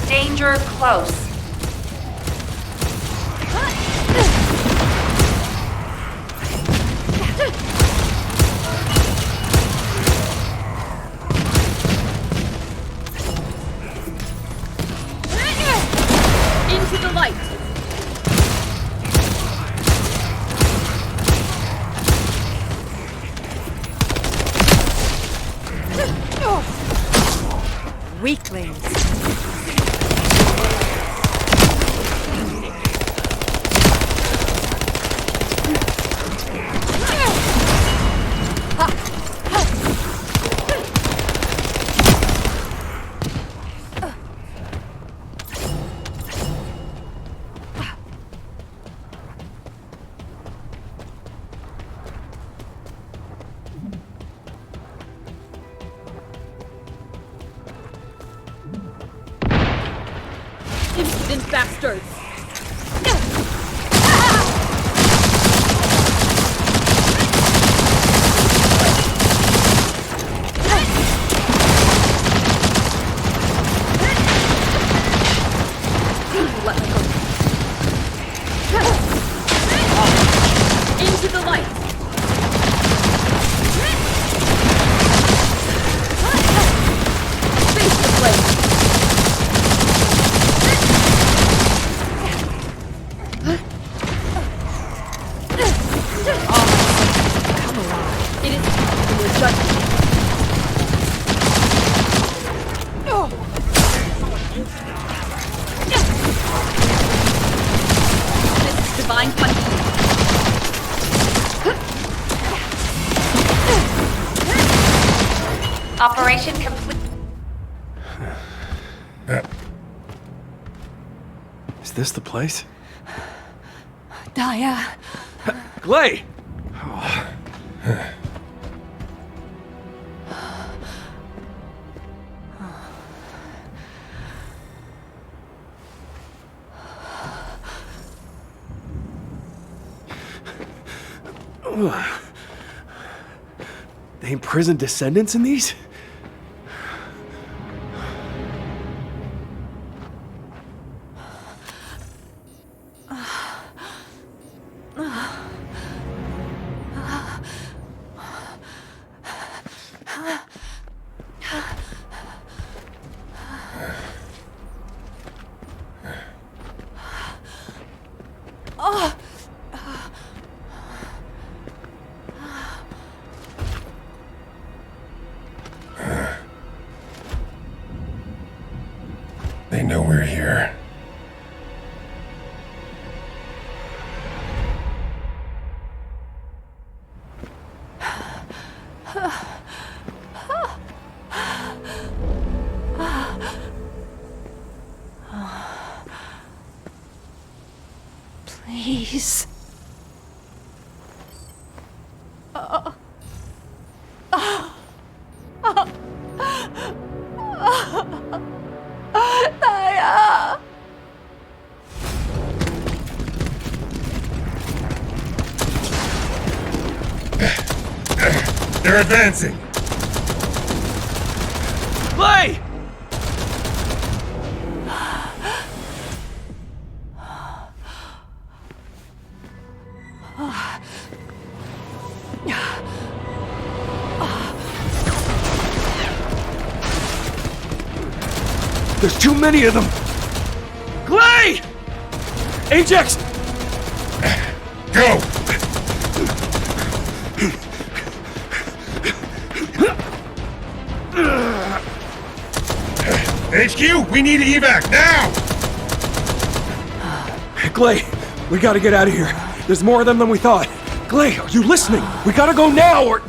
danger close. Into the light. Weaklings. Impudent bastards! Let me go. Into the light! Face the flame! It is time for your judgment. This is divine punishment. Operation complete. Is this the place? Daya. Gley! They imprisoned Descendants in these? They know we're here. Please. Daya! They're advancing. Gley! There's too many of them! Gley! Ajax! Go! HQ, we need evac now! Gley, we gotta get out of here. There's more of them than we thought. Gley, are you listening? We gotta go now or...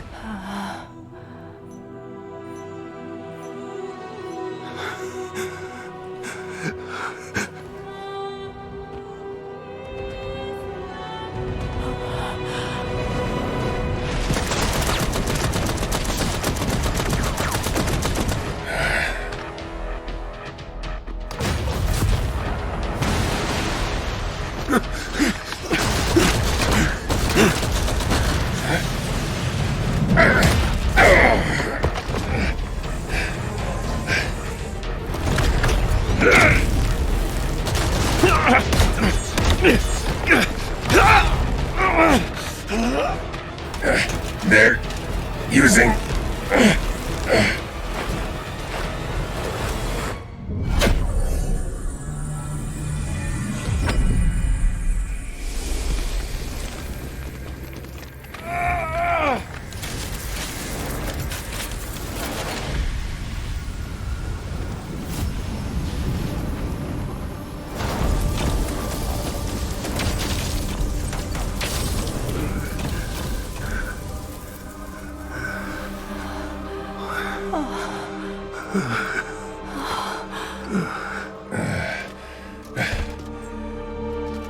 They're using...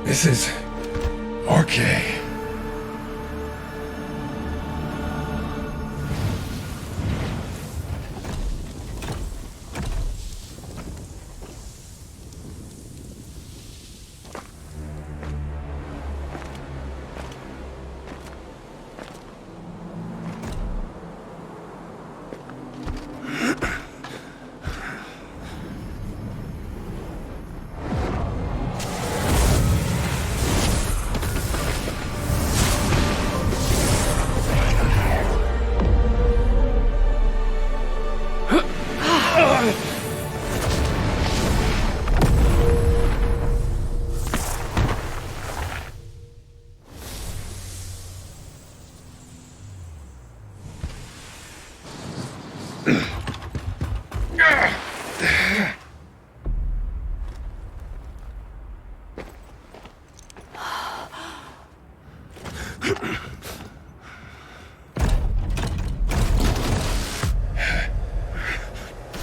This is... RK.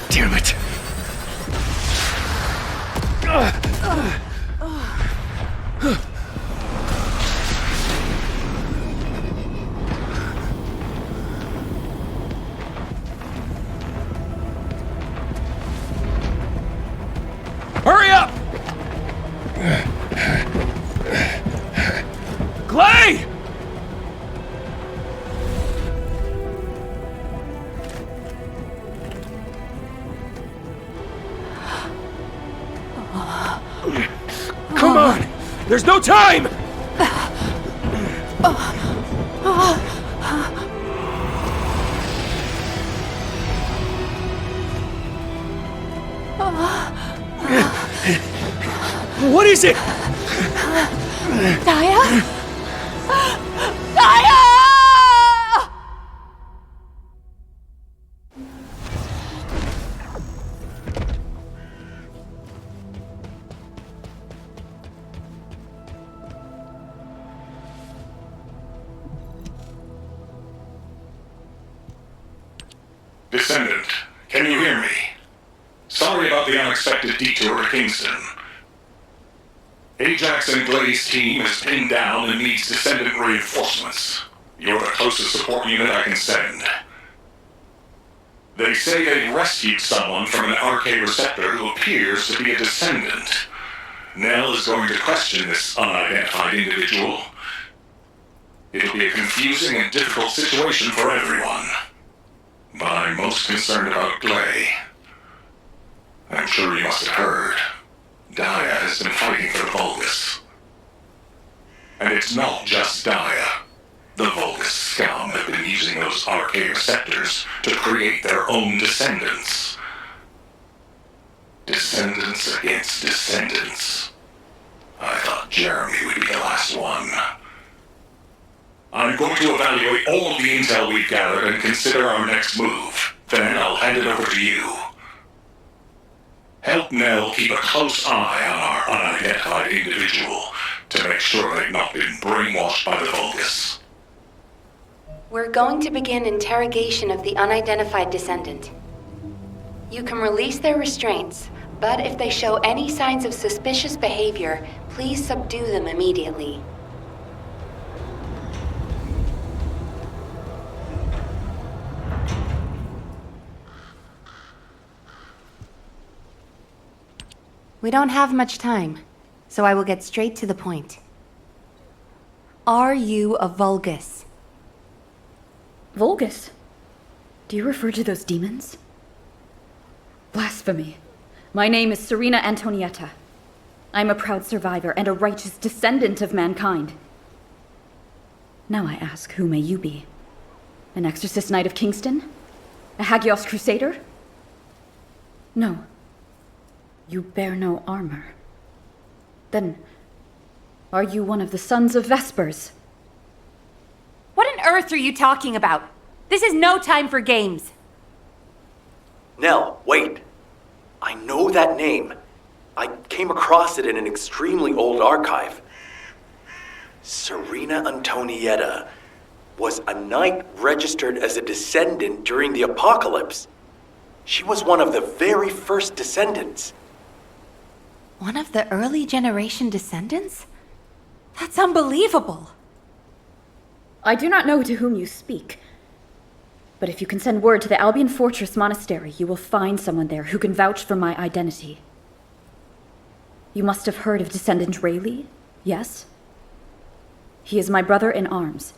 Damn it! Hurry up! Gley! Come on! There's no time! What is it? Daya? Daya! Descendant, can you hear me? Sorry about the unexpected detour to Kingston. Ajax and Gley's team is pinned down and needs Descendant reinforcements. You're the closest support unit I can send. They say they rescued someone from an RK receptor who appears to be a Descendant. Nell is going to question this unidentified individual. It'll be a confusing and difficult situation for everyone. But I'm most concerned about Gley. I'm sure you must have heard. Daya has been fighting for the Vulgus. And it's not just Daya. The Vulgus scum have been using those RK receptors to create their own Descendants. Descendants against Descendants. I thought Jeremy would be the last one. I'm going to evaluate all of the intel we've gathered and consider our next move. Then I'll hand it over to you. Help Nell keep a close eye on our unidentified individual to make sure they've not been brainwashed by the Vulgus. We're going to begin interrogation of the unidentified Descendant. You can release their restraints, but if they show any signs of suspicious behavior, please subdue them immediately. We don't have much time, so I will get straight to the point. Are you a Vulgus? Vulgus? Do you refer to those demons? Blasphemy. My name is Serena Antonietta. I'm a proud survivor and a righteous descendant of mankind. Now I ask, who may you be? An exorcist knight of Kingston? A Hagios crusader? No. You bear no armor. Then, are you one of the sons of Vespers? What on earth are you talking about? This is no time for games. Nell, wait. I know that name. I came across it in an extremely old archive. Serena Antonietta was a knight registered as a descendant during the apocalypse. She was one of the very first Descendants. One of the early generation Descendants? That's unbelievable. I do not know to whom you speak. But if you can send word to the Albion Fortress Monastery, you will find someone there who can vouch for my identity. You must have heard of Descendant Rayleigh, yes? He is my brother in arms.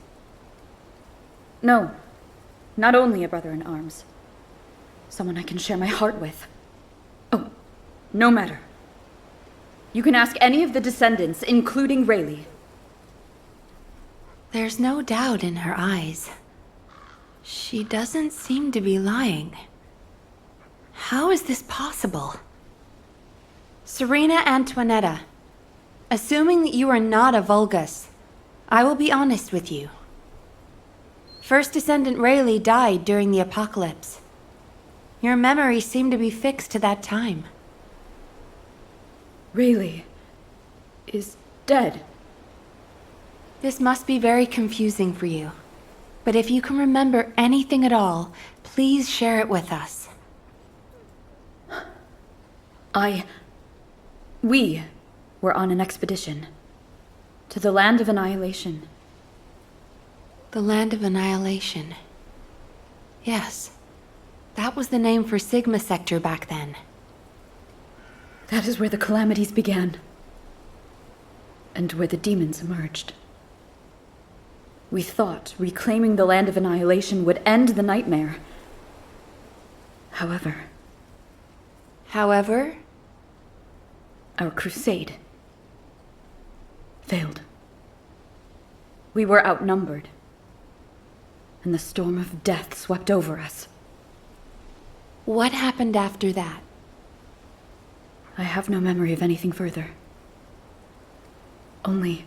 No, not only a brother in arms. Someone I can share my heart with. Oh, no matter. You can ask any of the Descendants, including Rayleigh. There's no doubt in her eyes. She doesn't seem to be lying. How is this possible? Serena Antoinetta, assuming that you are not a Vulgus, I will be honest with you. First Descendant Rayleigh died during the apocalypse. Your memory seemed to be fixed to that time. Rayleigh is dead. This must be very confusing for you. But if you can remember anything at all, please share it with us. We were on an expedition to the Land of Annihilation. The Land of Annihilation. Yes. That was the name for Sigma Sector back then. That is where the calamities began. And where the demons emerged. We thought reclaiming the Land of Annihilation would end the nightmare. However, our crusade failed. We were outnumbered, and the storm of death swept over us. What happened after that? I have no memory of anything further. Only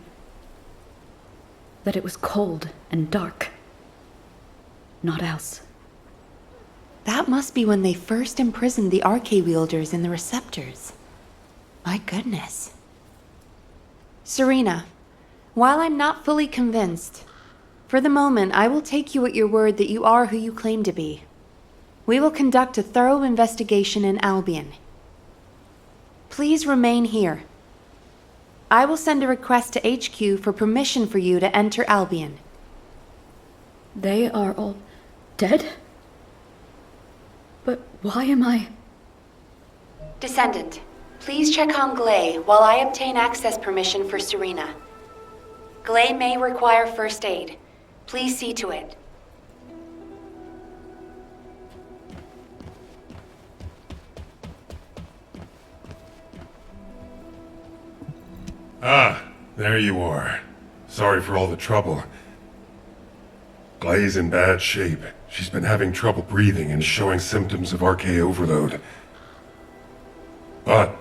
that it was cold and dark. Not else. That must be when they first imprisoned the Arche-wielders in the receptors. My goodness. Serena, while I'm not fully convinced, for the moment I will take you at your word that you are who you claim to be. We will conduct a thorough investigation in Albion. Please remain here. I will send a request to HQ for permission for you to enter Albion. They are all dead? But why am I... Descendant, please check on Gley while I obtain access permission for Serena. Gley may require first aid. Please see to it. Ah, there you are. Sorry for all the trouble. Gley's in bad shape. She's been having trouble breathing and showing symptoms of RK overload. But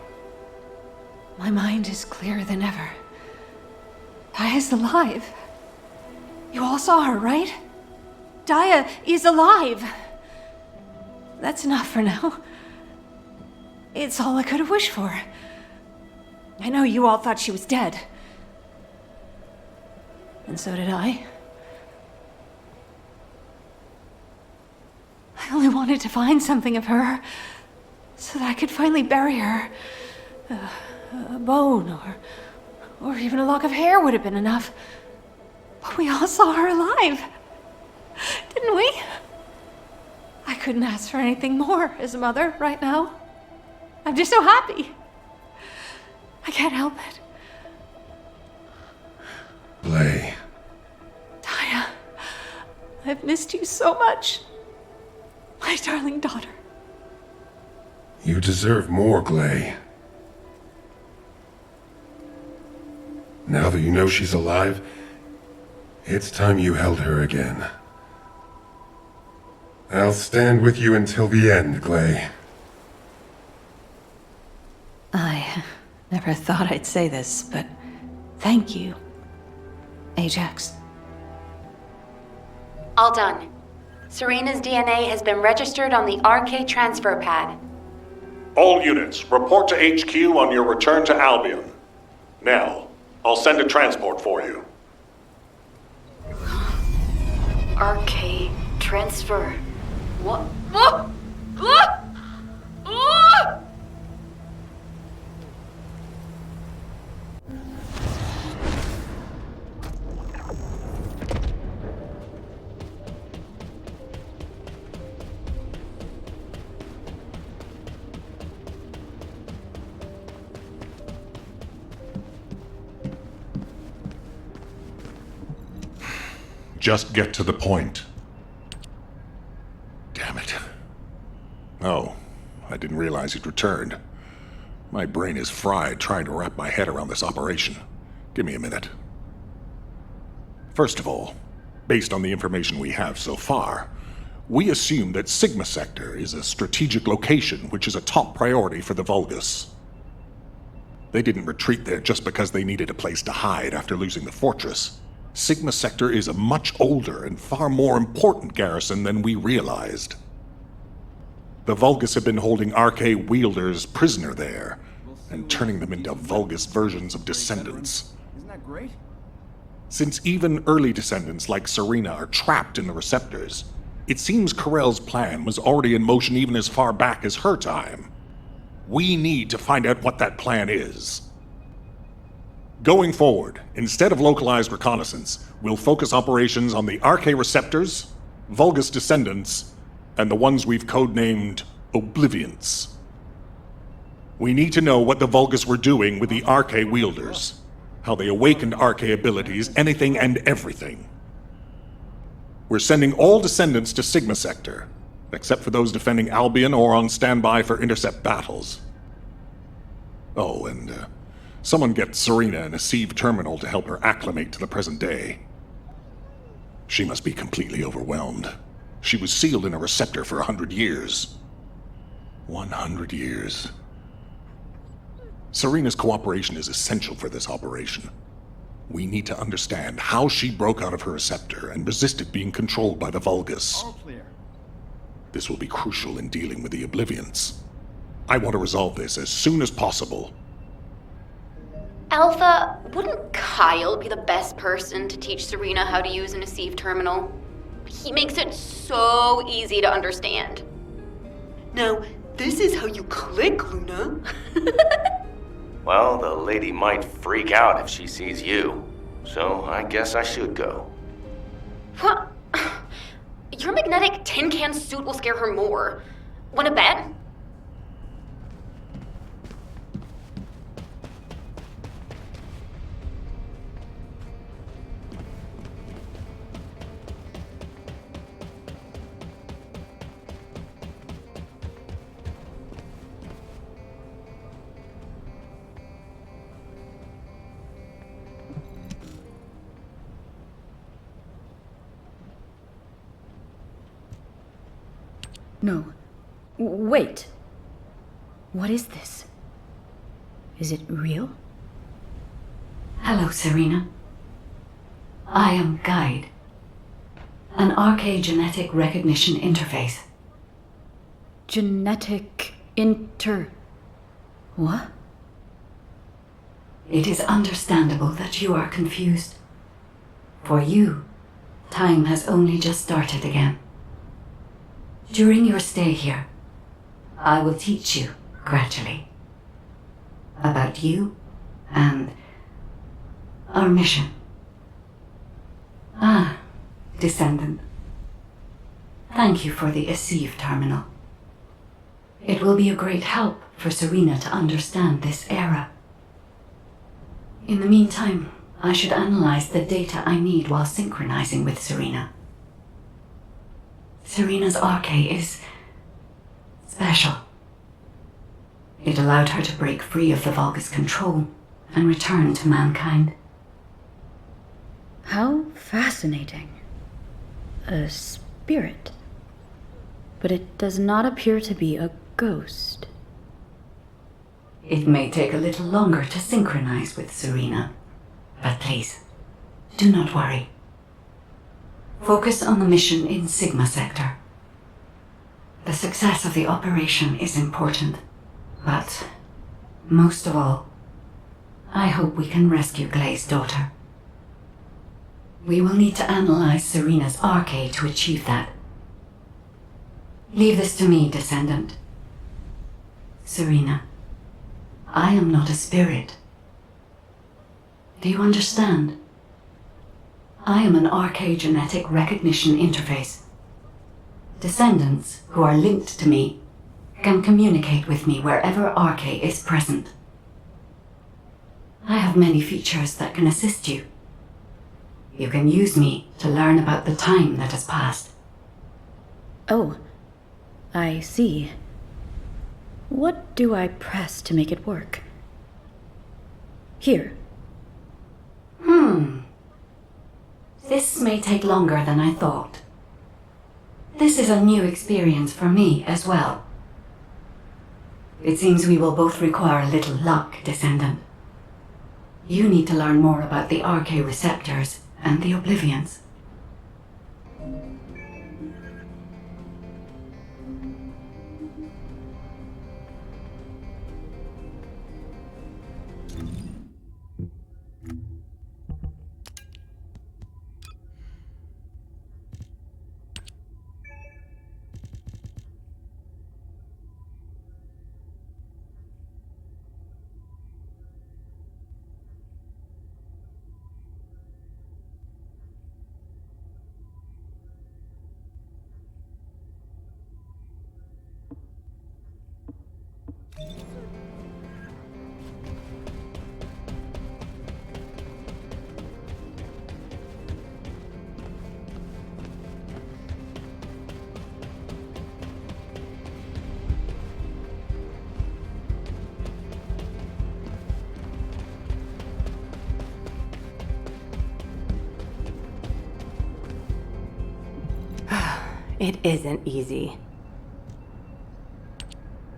My mind is clearer than ever. Daya's alive. You all saw her, right? Daya is alive. That's enough for now. It's all I could have wished for. I know you all thought she was dead. And so did I. I only wanted to find something of her, so that I could finally bury her. A bone, or even a lock of hair would have been enough. But we all saw her alive, didn't we? I couldn't ask for anything more as a mother right now. I'm just so happy. I can't help it. Gley. Daya, I've missed you so much. My darling daughter. You deserve more, Gley. Now that you know she's alive, it's time you held her again. I'll stand with you until the end, Gley. I never thought I'd say this, but thank you, Ajax. All done. Serena's DNA has been registered on the RK transfer pad. All units, report to HQ on your return to Albion. Now, I'll send a transport for you. RK transfer. What? Just get to the point. Damn it. Oh, I didn't realize he'd returned. My brain is fried trying to wrap my head around this operation. Give me a minute. First of all, based on the information we have so far, we assume that Sigma Sector is a strategic location which is a top priority for the Vulgus. They didn't retreat there just because they needed a place to hide after losing the fortress. Sigma Sector is a much older and far more important garrison than we realized. The Vulgus have been holding RK wielders prisoner there, and turning them into Vulgus versions of Descendants. Isn't that great? Since even early Descendants like Serena are trapped in the receptors, it seems Corell's plan was already in motion even as far back as her time. We need to find out what that plan is. Going forward, instead of localized reconnaissance, we'll focus operations on the RK receptors, Vulgus Descendants, and the ones we've codenamed Oblivions. We need to know what the Vulgus were doing with the RK wielders, how they awakened RK abilities, anything and everything. We're sending all Descendants to Sigma Sector, except for those defending Albion or on standby for intercept battles. Oh, and someone get Serena in a sieve terminal to help her acclimate to the present day. She must be completely overwhelmed. She was sealed in a receptor for 100 years. 100 years. Serena's cooperation is essential for this operation. We need to understand how she broke out of her receptor and resisted being controlled by the Vulgus. All clear. This will be crucial in dealing with the Oblivions. I want to resolve this as soon as possible. Alpha, wouldn't Kyle be the best person to teach Serena how to use an Asive terminal? He makes it so easy to understand. Now, this is how you click, Luna. Well, the lady might freak out if she sees you. So I guess I should go. What? Your magnetic tin can suit will scare her more. Wanna bet? No. Wait. What is this? Is it real? Hello, Serena. I am Guide, an archaegenetic recognition interface. Genetic What? It is understandable that you are confused. For you, time has only just started again. During your stay here, I will teach you, gradually, about you and our mission. Ah, Descendant. Thank you for the Eceive terminal. It will be a great help for Serena to understand this era. In the meantime, I should analyze the data I need while synchronizing with Serena. Serena's arche is special. It allowed her to break free of the Vulgus control and return to mankind. How fascinating. A spirit. But it does not appear to be a ghost. It may take a little longer to synchronize with Serena, but please, do not worry. Focus on the mission in Sigma Sector. The success of the operation is important, but most of all, I hope we can rescue Gley's daughter. We will need to analyze Serena's arche to achieve that. Leave this to me, Descendant. Serena, I am not a spirit. Do you understand? I am an archaegenetic recognition interface. Descendants who are linked to me can communicate with me wherever arche is present. I have many features that can assist you. You can use me to learn about the time that has passed. Oh, I see. What do I press to make it work? Here. This may take longer than I thought. This is a new experience for me as well. It seems we will both require a little luck, Descendant. You need to learn more about the arche receptors and the Oblivions. It isn't easy.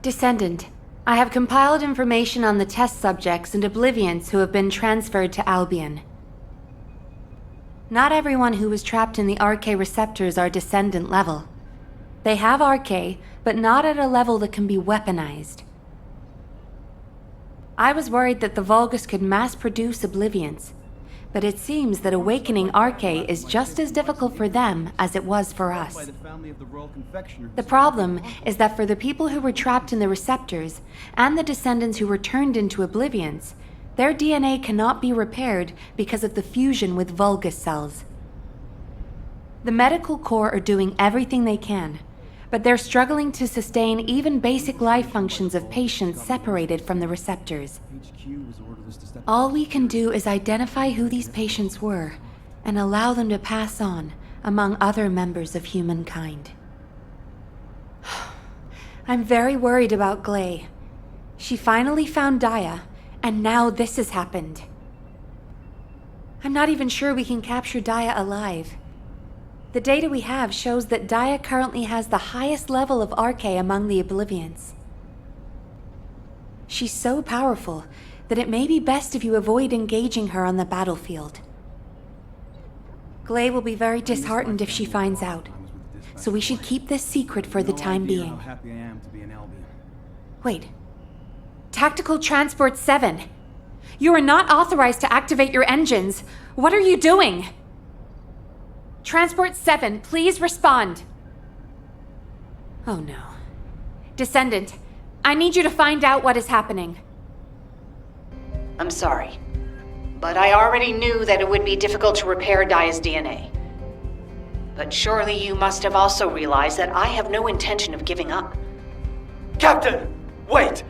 Descendant, I have compiled information on the test subjects and Oblivions who have been transferred to Albion. Not everyone who was trapped in the arche receptors are Descendant level. They have arche, but not at a level that can be weaponized. I was worried that the Vulgus could mass-produce Oblivions, But it seems that awakening Arche is just as difficult for them as it was for us. The problem is that for the people who were trapped in the receptors, and the descendants who were turned into oblivions, their DNA cannot be repaired because of the fusion with Vulgus cells. The medical corps are doing everything they can, but they're struggling to sustain even basic life functions of patients separated from the receptors. All we can do is identify who these patients were and allow them to pass on among other members of humankind. I'm very worried about Gley. She finally found Daya, and now this has happened. I'm not even sure we can capture Daya alive. The data we have shows that Daya currently has the highest level of Arche among the Oblivions. She's so powerful that it may be best if you avoid engaging her on the battlefield. Gley will be very disheartened if she finds out, so we should keep this secret for the time being. Wait. Tactical Transport 7! You are not authorized to activate your engines! What are you doing? Transport 7, please respond! Oh no. Descendant, I need you to find out what is happening. I'm sorry, but I already knew that it would be difficult to repair Daya's DNA. But surely you must have also realized that I have no intention of giving up. Captain! Wait!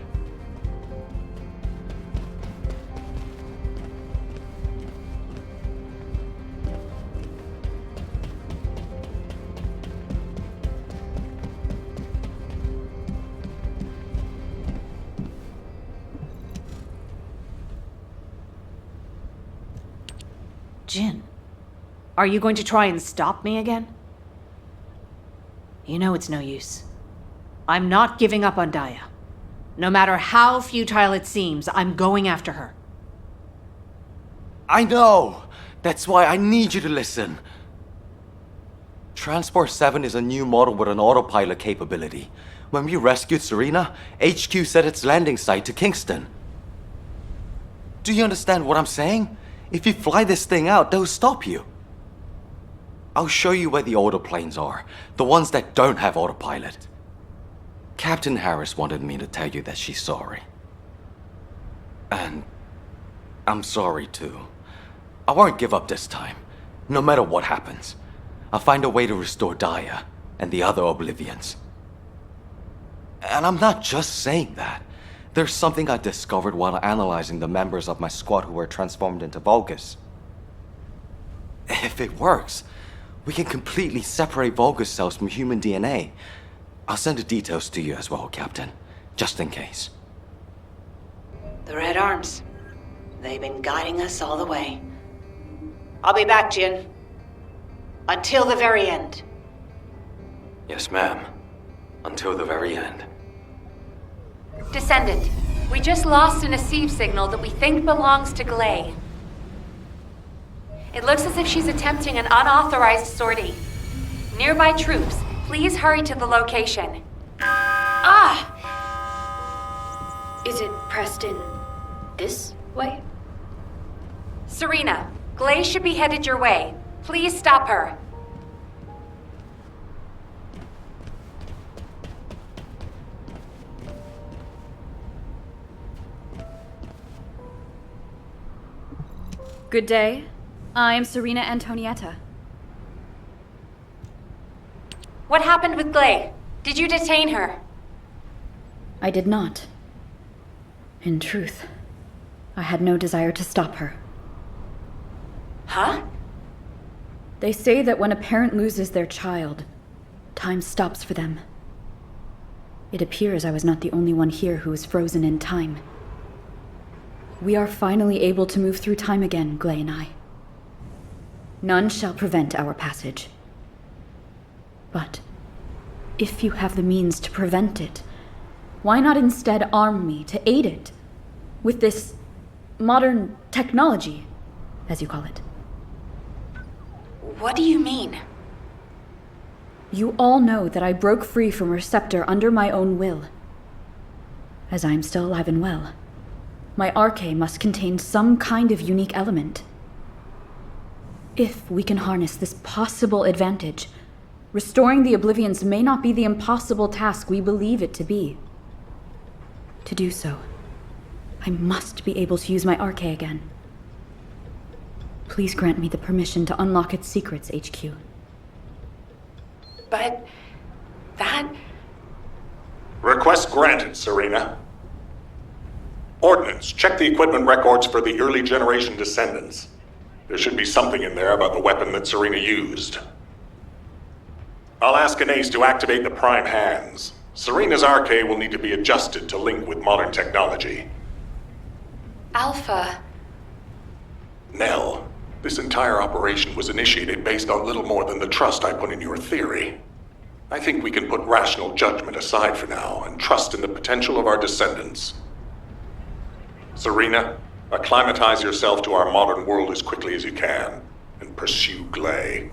Jin, are you going to try and stop me again? You know it's no use. I'm not giving up on Daya. No matter how futile it seems, I'm going after her. I know! That's why I need you to listen. Transport 7 is a new model with an autopilot capability. When we rescued Serena, HQ set its landing site to Kingston. Do you understand what I'm saying? If you fly this thing out, they'll stop you. I'll show you where the autoplanes are, the ones that don't have autopilot. Captain Harris wanted me to tell you that she's sorry. And I'm sorry too. I won't give up this time, no matter what happens. I'll find a way to restore Daya and the other Oblivions. And I'm not just saying that. There's something I discovered while analyzing the members of my squad who were transformed into Vulgus. If it works, we can completely separate Vulgus cells from human DNA. I'll send the details to you as well, Captain, just in case. The Red Arms. They've been guiding us all the way. I'll be back, Jin. Until the very end. Yes, ma'am. Until the very end. Descendant, we just lost an Asive signal that we think belongs to Gley. It looks as if she's attempting an unauthorized sortie. Nearby troops, please hurry to the location. Ah! Is it pressed in this way? Serena, Gley should be headed your way. Please stop her. Good day. I'm Serena Antonietta. What happened with Gley? Did you detain her? I did not. In truth, I had no desire to stop her. Huh? They say that when a parent loses their child, time stops for them. It appears I was not the only one here who was frozen in time. We are finally able to move through time again, Gley and I. None shall prevent our passage. But if you have the means to prevent it, why not instead arm me to aid it with this modern technology, as you call it? What do you mean? You all know that I broke free from Receptor under my own will. As I am still alive and well, my Arche must contain some kind of unique element. If we can harness this possible advantage, restoring the Oblivions may not be the impossible task we believe it to be. To do so, I must be able to use my arche again. Please grant me the permission to unlock its secrets, HQ. But that... Request granted, Serena. Ordnance, check the equipment records for the early generation Descendants. There should be something in there about the weapon that Serena used. I'll ask Anais to activate the prime hands. Serena's arche will need to be adjusted to link with modern technology. Alpha... Nell, this entire operation was initiated based on little more than the trust I put in your theory. I think we can put rational judgment aside for now and trust in the potential of our Descendants. Serena, acclimatize yourself to our modern world as quickly as you can, and pursue Gley.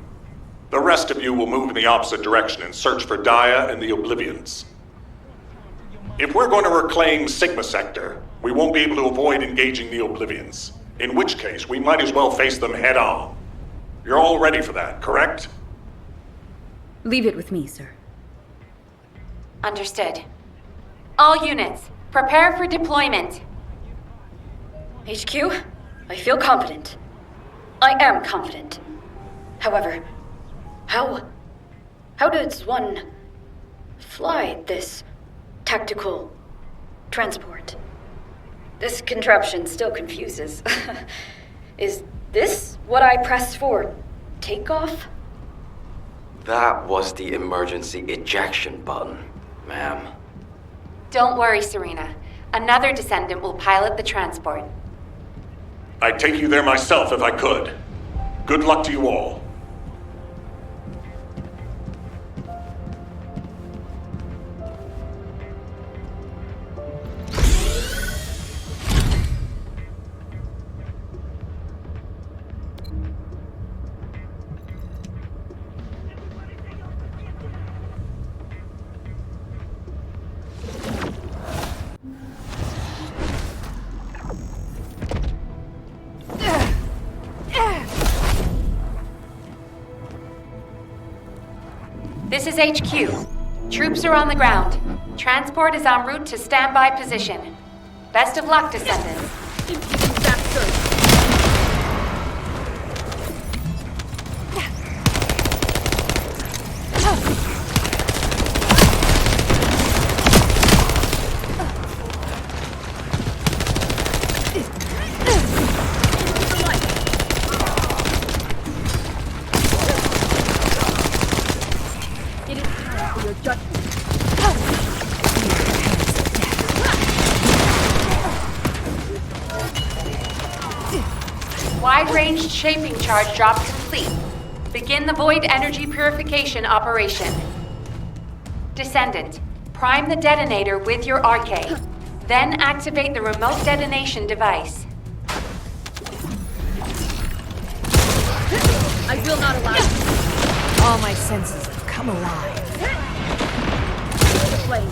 The rest of you will move in the opposite direction and search for Dia and the Oblivions. If we're going to reclaim Sigma Sector, we won't be able to avoid engaging the Oblivions, in which case we might as well face them head-on. You're all ready for that, correct? Leave it with me, sir. Understood. All units, prepare for deployment. HQ, I feel confident. I am confident. However, how does one fly this tactical transport? This contraption still confuses. Is this what I press for takeoff? That was the emergency ejection button, ma'am. Don't worry, Serena. Another Descendant will pilot the transport. I'd take you there myself if I could. Good luck to you all. This is HQ. Troops are on the ground. Transport is en route to standby position. Best of luck, Descendants. Wide-ranged shaping charge drop complete. Begin the void energy purification operation. Descendant, prime the detonator with your arche. Then activate the remote detonation device. I will not allow it. All my senses have come alive. The flame.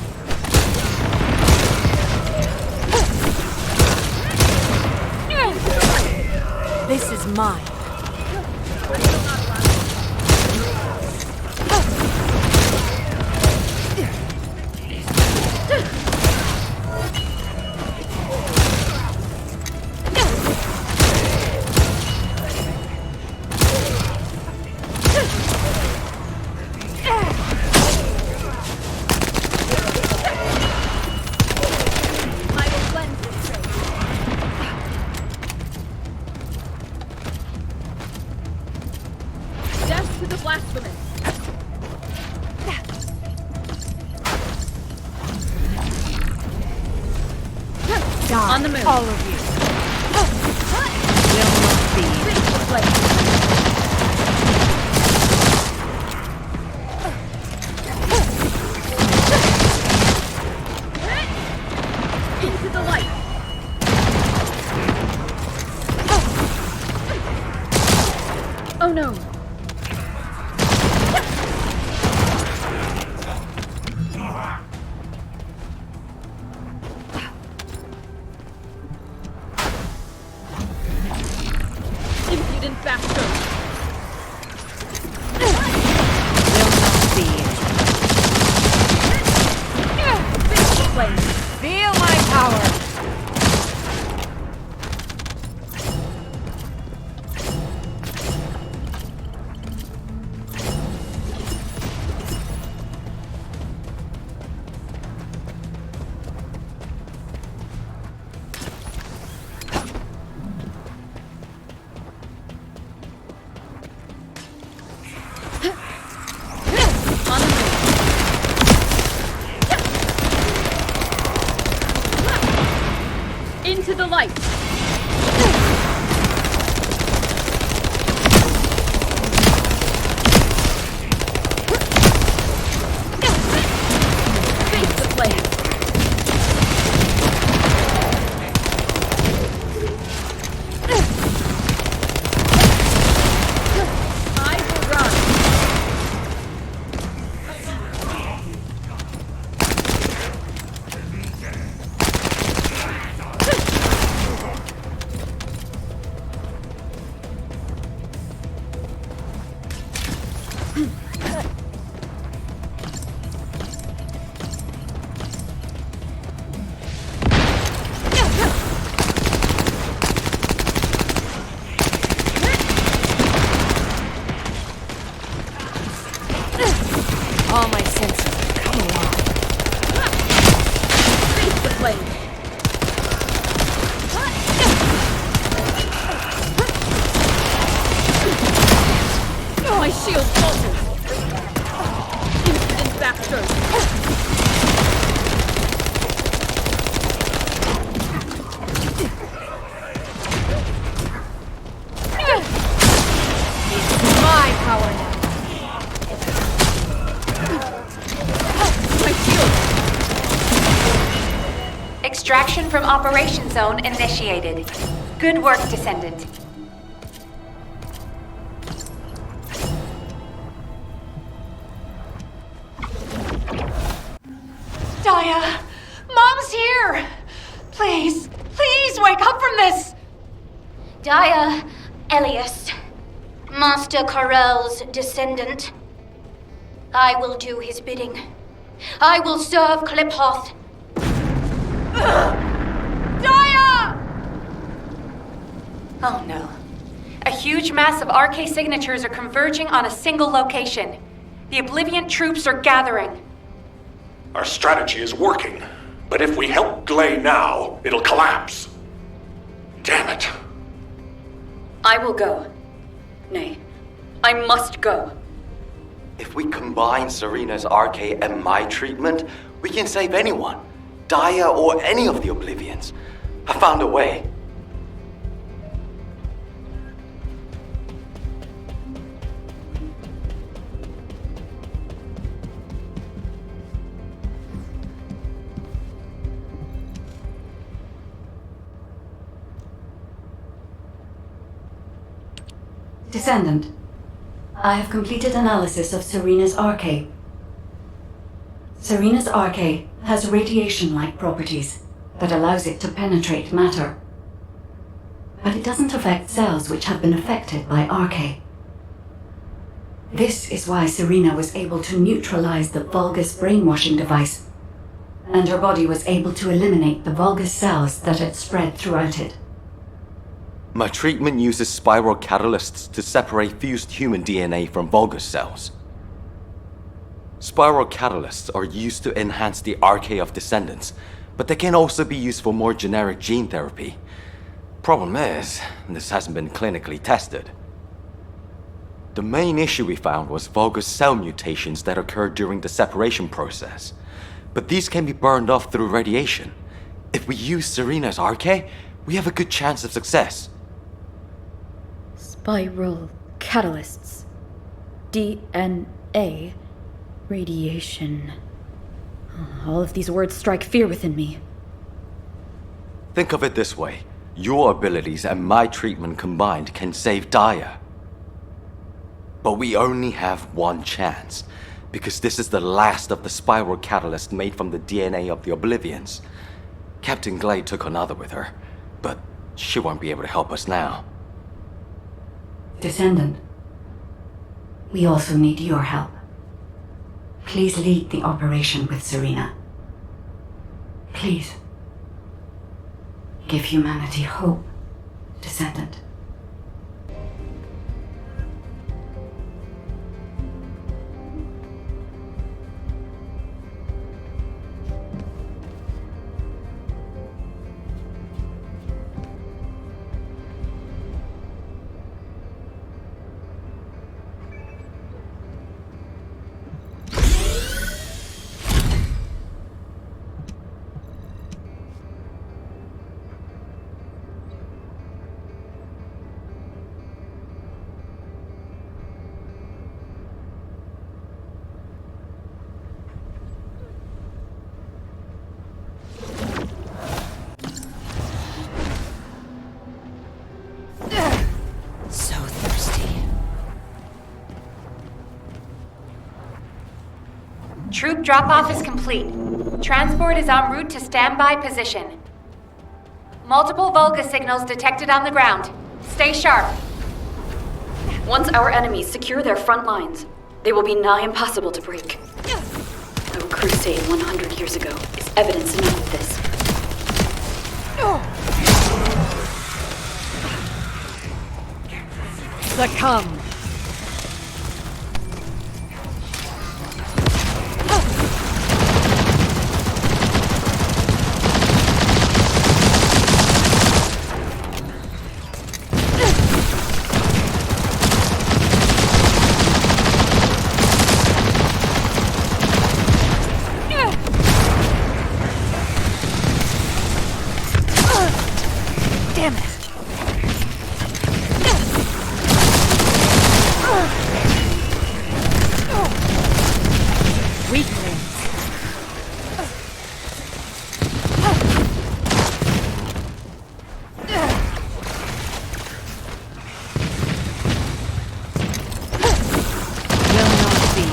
This is mine. On the move. All of you. Into the light. Oh no. Impudent bastard. Into the light! Face the flame! I will run! All my senses, come along. Face the flame! My shield falters! Instant bastard! It's my power now! My shield! Extraction from Operation Zone initiated. Good work, Descendant. Daya! Mom's here! Please, please wake up from this! Gley Elias, Master Karel's descendant. I will do his bidding. I will serve Kliphoth. Daya! Oh no. A huge mass of RK signatures are converging on a single location. The Oblivion troops are gathering. Our strategy is working, but if we help Gley now, it'll collapse. Damn it. I will go. Nay, I must go. If we combine Serena's RK and my treatment, we can save anyone. Daya or any of the Oblivions. I found a way. Descendant, I have completed analysis of Serena's RK. Serena's RK has radiation-like properties that allows it to penetrate matter. But it doesn't affect cells which have been affected by RK. This is why Serena was able to neutralize the Vulgus brainwashing device, and her body was able to eliminate the Vulgus cells that had spread throughout it. My treatment uses spiral catalysts to separate fused human DNA from Vulgus cells. Spiral catalysts are used to enhance the RK of Descendants, but they can also be used for more generic gene therapy. Problem is, this hasn't been clinically tested. The main issue we found was Vulgus cell mutations that occurred during the separation process, but these can be burned off through radiation. If we use Serena's RK, we have a good chance of success. Spiral catalysts. DNA. Radiation. All of these words strike fear within me. Think of it this way. Your abilities and my treatment combined can save Daya. But we only have one chance, because this is the last of the spiral catalyst made from the DNA of the Oblivions. Captain Gley took another with her, but she won't be able to help us now. Descendant, we also need your help. Please lead the operation with Serena. Please. Give humanity hope, Descendant. Troop drop-off is complete. Transport is en route to standby position. Multiple Volga signals detected on the ground. Stay sharp. Once our enemies secure their front lines, they will be nigh impossible to break. Our crusade 100 years ago is evidence enough of this. Succumb. Damn it. Weakling. Will not be.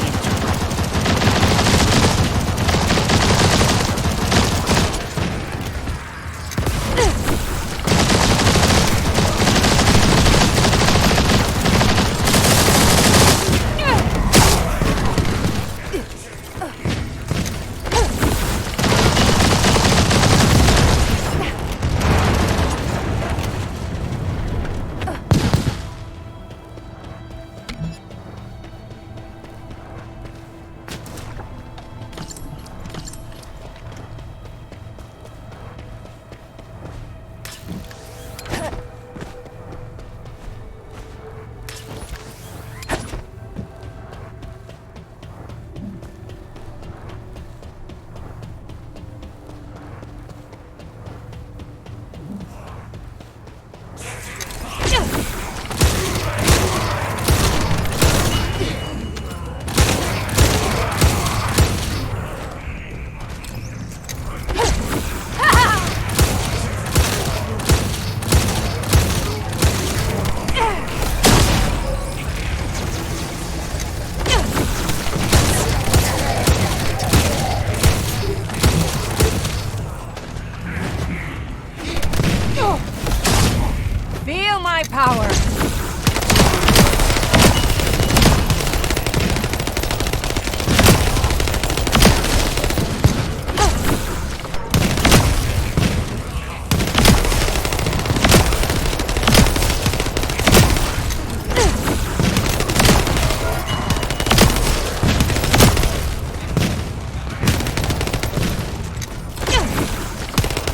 Feel my power!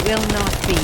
Will not be.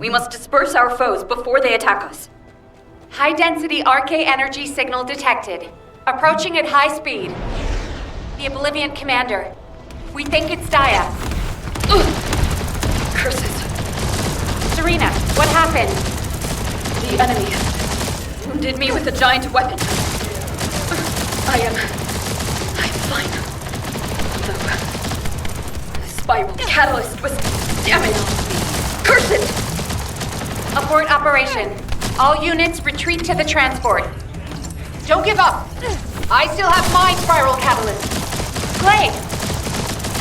We must disperse our foes before they attack us. High-density RK energy signal detected. Approaching at high speed. The Oblivion Commander. We think it's Daya. Curses. Serena, what happened? The enemy wounded me with a giant weapon. I'm fine. Though the spiral catalyst was damaged. Curse it! Abort operation. All units retreat to the transport. Don't give up. I still have my spiral catalyst. Gley!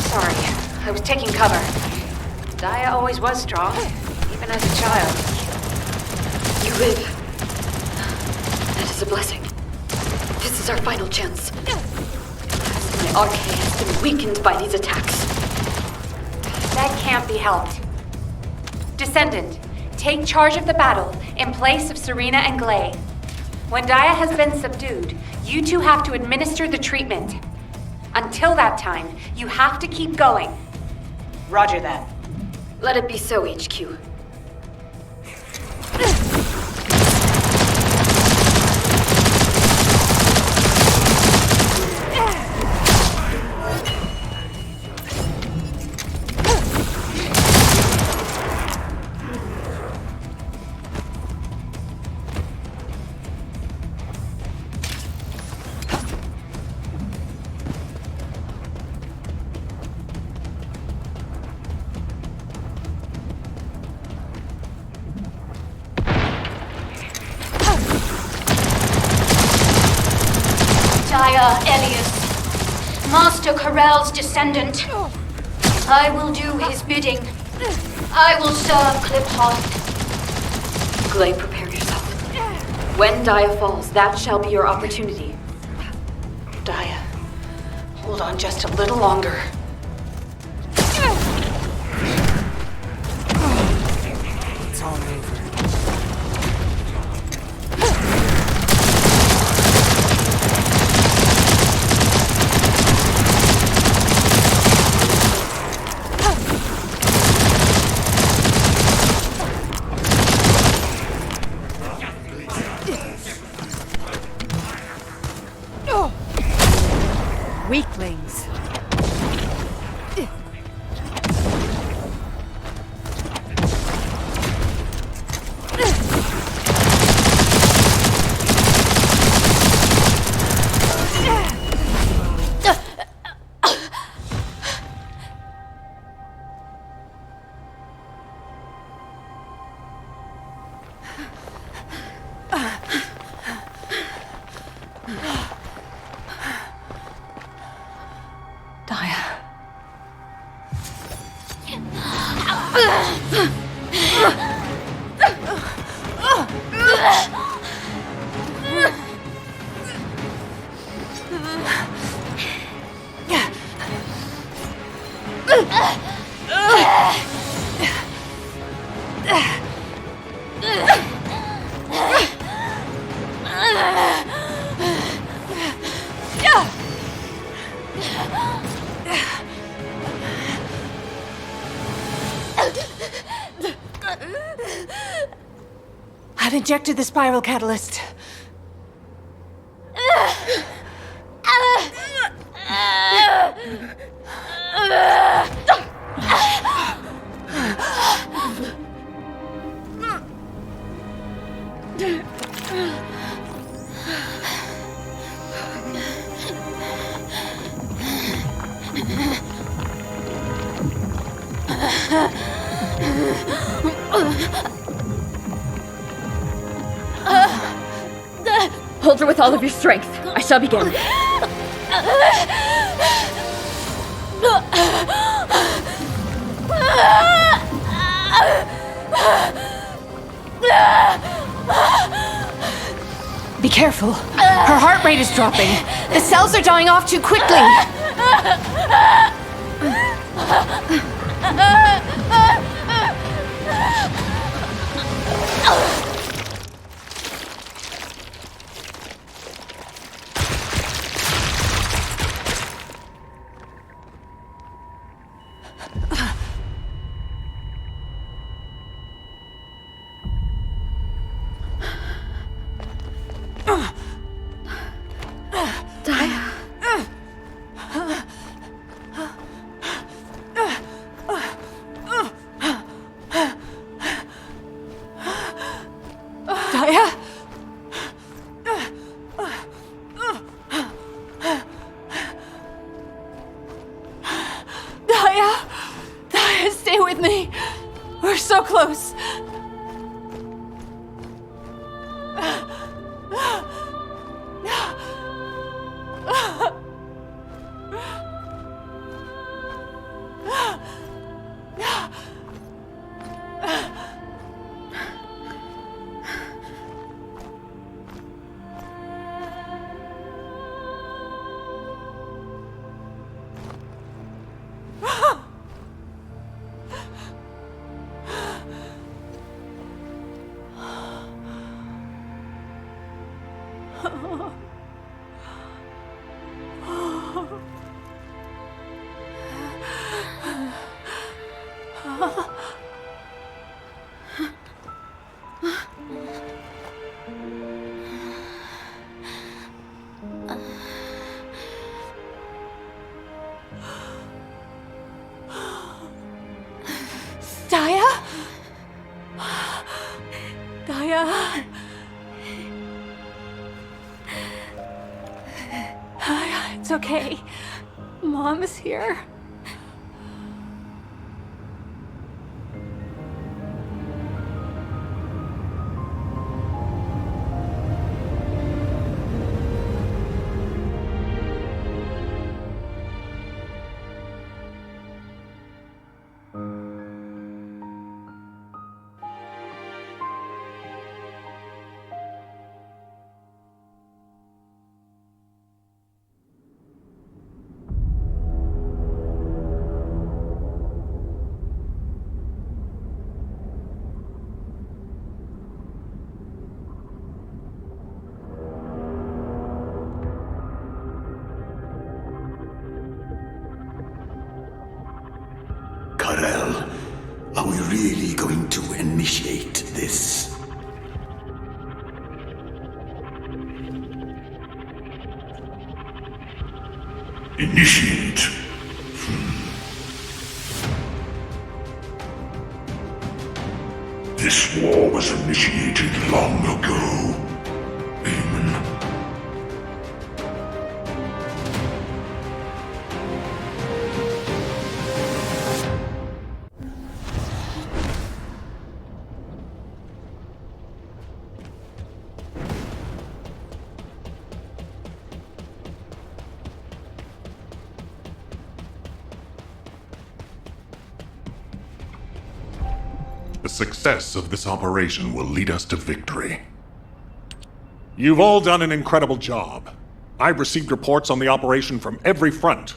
Sorry, I was taking cover. Daya always was strong, even as a child. You live. That is a blessing. This is our final chance. My RK has been weakened by these attacks. That can't be helped. Descendant, take charge of the battle in place of Serena and Gley. When Daya has been subdued, you two have to administer the treatment. Until that time, you have to keep going. Roger that. Let it be so, HQ. Gley Elias, Master Corell's descendant. I will do his bidding. I will serve Cliphoth. Gley, prepare yourself. When Daya falls, that shall be your opportunity. Daya, hold on just a little longer. It's all over. Weaklings. I've injected the spiral catalyst. Hold her with all of your strength. I shall begin. Be careful. Her heart rate is dropping. The cells are dying off too quickly. so close. It's okay. Mom is here. Are we really going to initiate this? Initiate? This war was initiated long ago. Amen. The success of this operation will lead us to victory. You've all done an incredible job. I've received reports on the operation from every front.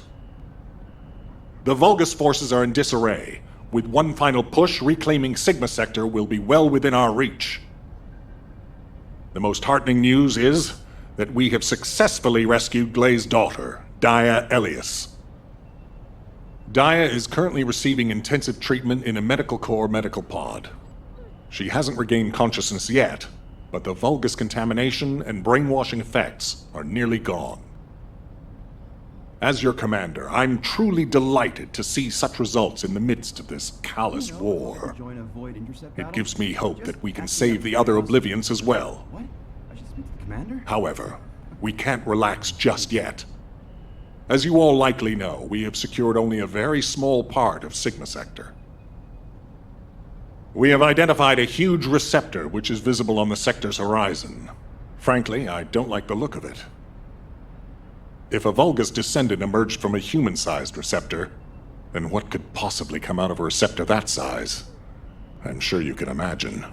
The Vulgus forces are in disarray. With one final push, reclaiming Sigma Sector will be well within our reach. The most heartening news is that we have successfully rescued Gley's daughter, Gley Elias. Gley is currently receiving intensive treatment in a medical core medical pod. She hasn't regained consciousness yet, but the Vulgus contamination and brainwashing effects are nearly gone. As your commander, I'm truly delighted to see such results in the midst of this callous war. It gives me hope that we can save the other Oblivions as well. However, we can't relax just yet. As you all likely know, we have secured only a very small part of Sigma Sector. We have identified a huge receptor which is visible on the sector's horizon. Frankly, I don't like the look of it. If a Vulgus descendant emerged from a human-sized receptor, then what could possibly come out of a receptor that size? I'm sure you can imagine.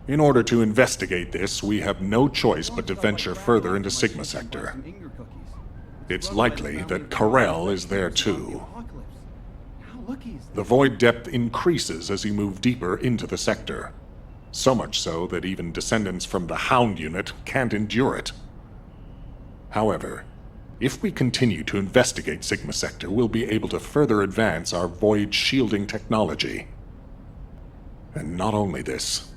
In order to investigate this, we have no choice but to venture further into Sigma Sector. It's likely that Karel is there too. The void depth increases as you move deeper into the sector. So much so that even descendants from the Hound unit can't endure it. However, if we continue to investigate Sigma Sector, we'll be able to further advance our void shielding technology. And not only this,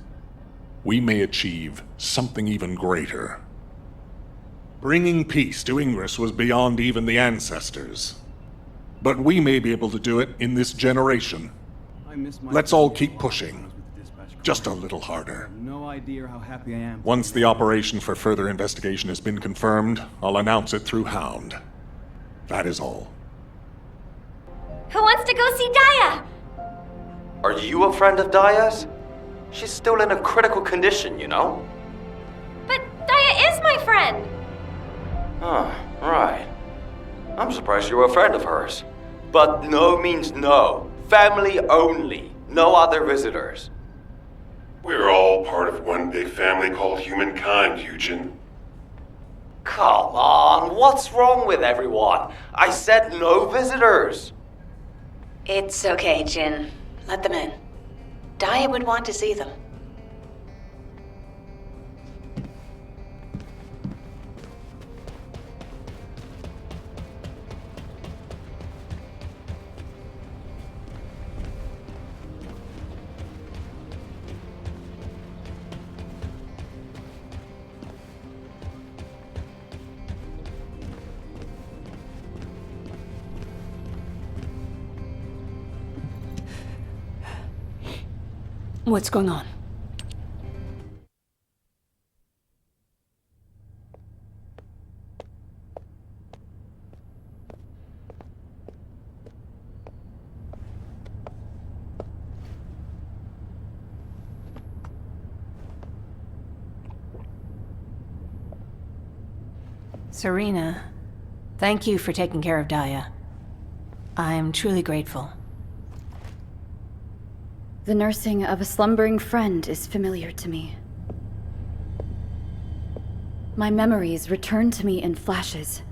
we may achieve something even greater. Bringing peace to Ingress was beyond even the ancestors. But we may be able to do it in this generation. Let's all keep pushing. Just a little harder. No idea how happy I am. Once the operation for further investigation has been confirmed, I'll announce it through Hound. That is all. Who wants to go see Daya? Are you a friend of Daya's? She's still in a critical condition, you know? But Daya is my friend! Oh, right. I'm surprised you're a friend of hers. But no means no. Family only. No other visitors. We're all part of one big family called humankind, Eugen. Come on, what's wrong with everyone? I said no visitors. It's okay, Jin. Let them in. Daya would want to see them. What's going on? Serena, thank you for taking care of Daya. I'm truly grateful. The nursing of a slumbering friend is familiar to me. My memories return to me in flashes.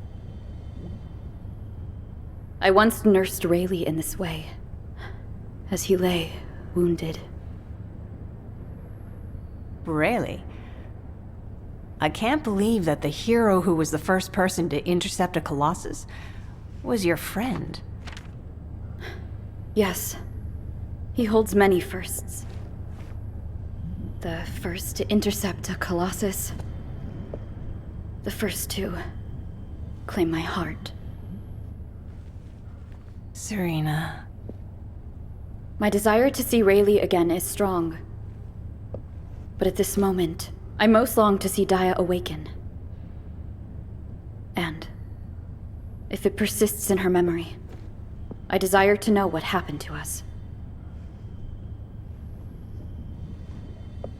I once nursed Rayleigh in this way, as he lay, wounded. Rayleigh? I can't believe that the hero who was the first person to intercept a Colossus was your friend. Yes. He holds many firsts. The first to intercept a Colossus. The first to claim my heart. Serena. My desire to see Rayleigh again is strong. But at this moment, I most long to see Daya awaken. And, if it persists in her memory, I desire to know what happened to us.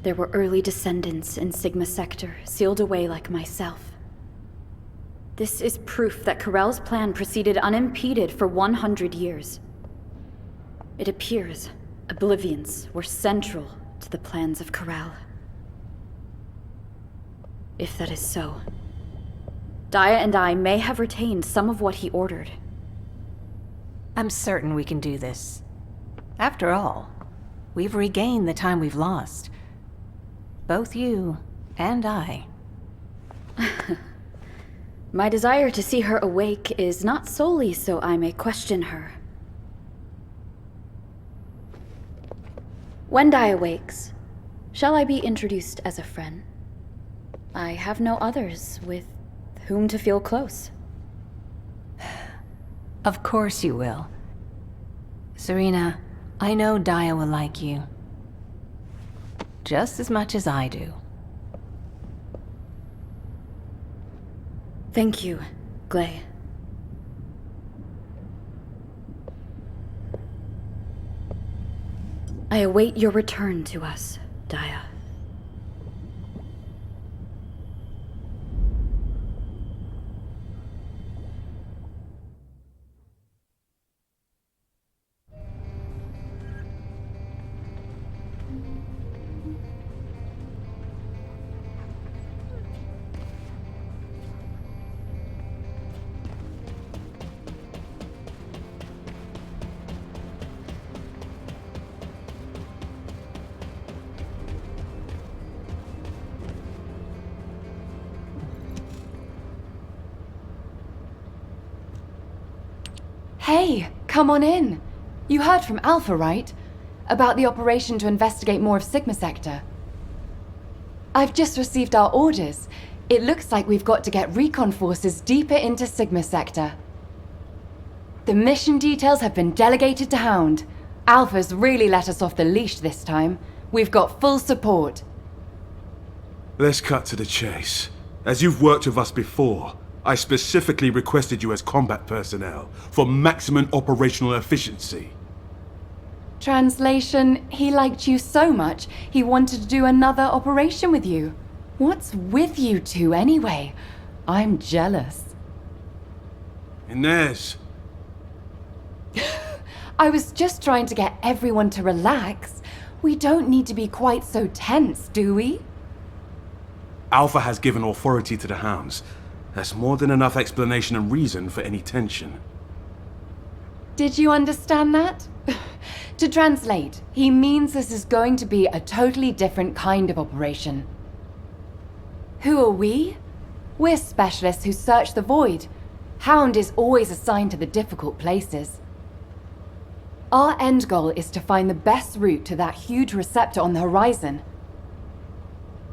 There were early descendants in Sigma Sector, sealed away like myself. This is proof that Corell's plan proceeded unimpeded for 100 years. It appears Oblivions were central to the plans of Corell. If that is so, Daya and I may have retained some of what he ordered. I'm certain we can do this. After all, we've regained the time we've lost. Both you and I. My desire to see her awake is not solely so I may question her. When Daya wakes, shall I be introduced as a friend? I have no others with whom to feel close. Of course you will. Serena, I know Daya will like you. Just as much as I do. Thank you, Gley. I await your return to us, Daya. Hey, come on in. You heard from Alpha, right? About the operation to investigate more of Sigma Sector. I've just received our orders. It looks like we've got to get recon forces deeper into Sigma Sector. The mission details have been delegated to Hound. Alpha's really let us off the leash this time. We've got full support. Let's cut to the chase. As you've worked with us before, I specifically requested you as combat personnel for maximum operational efficiency. Translation, he liked you so much, he wanted to do another operation with you. What's with you two anyway? I'm jealous. Inez. I was just trying to get everyone to relax. We don't need to be quite so tense, do we? Alpha has given authority to the Hounds. That's more than enough explanation and reason for any tension. Did you understand that? To translate, he means this is going to be a totally different kind of operation. Who are we? We're specialists who search the void. Hound is always assigned to the difficult places. Our end goal is to find the best route to that huge receptor on the horizon.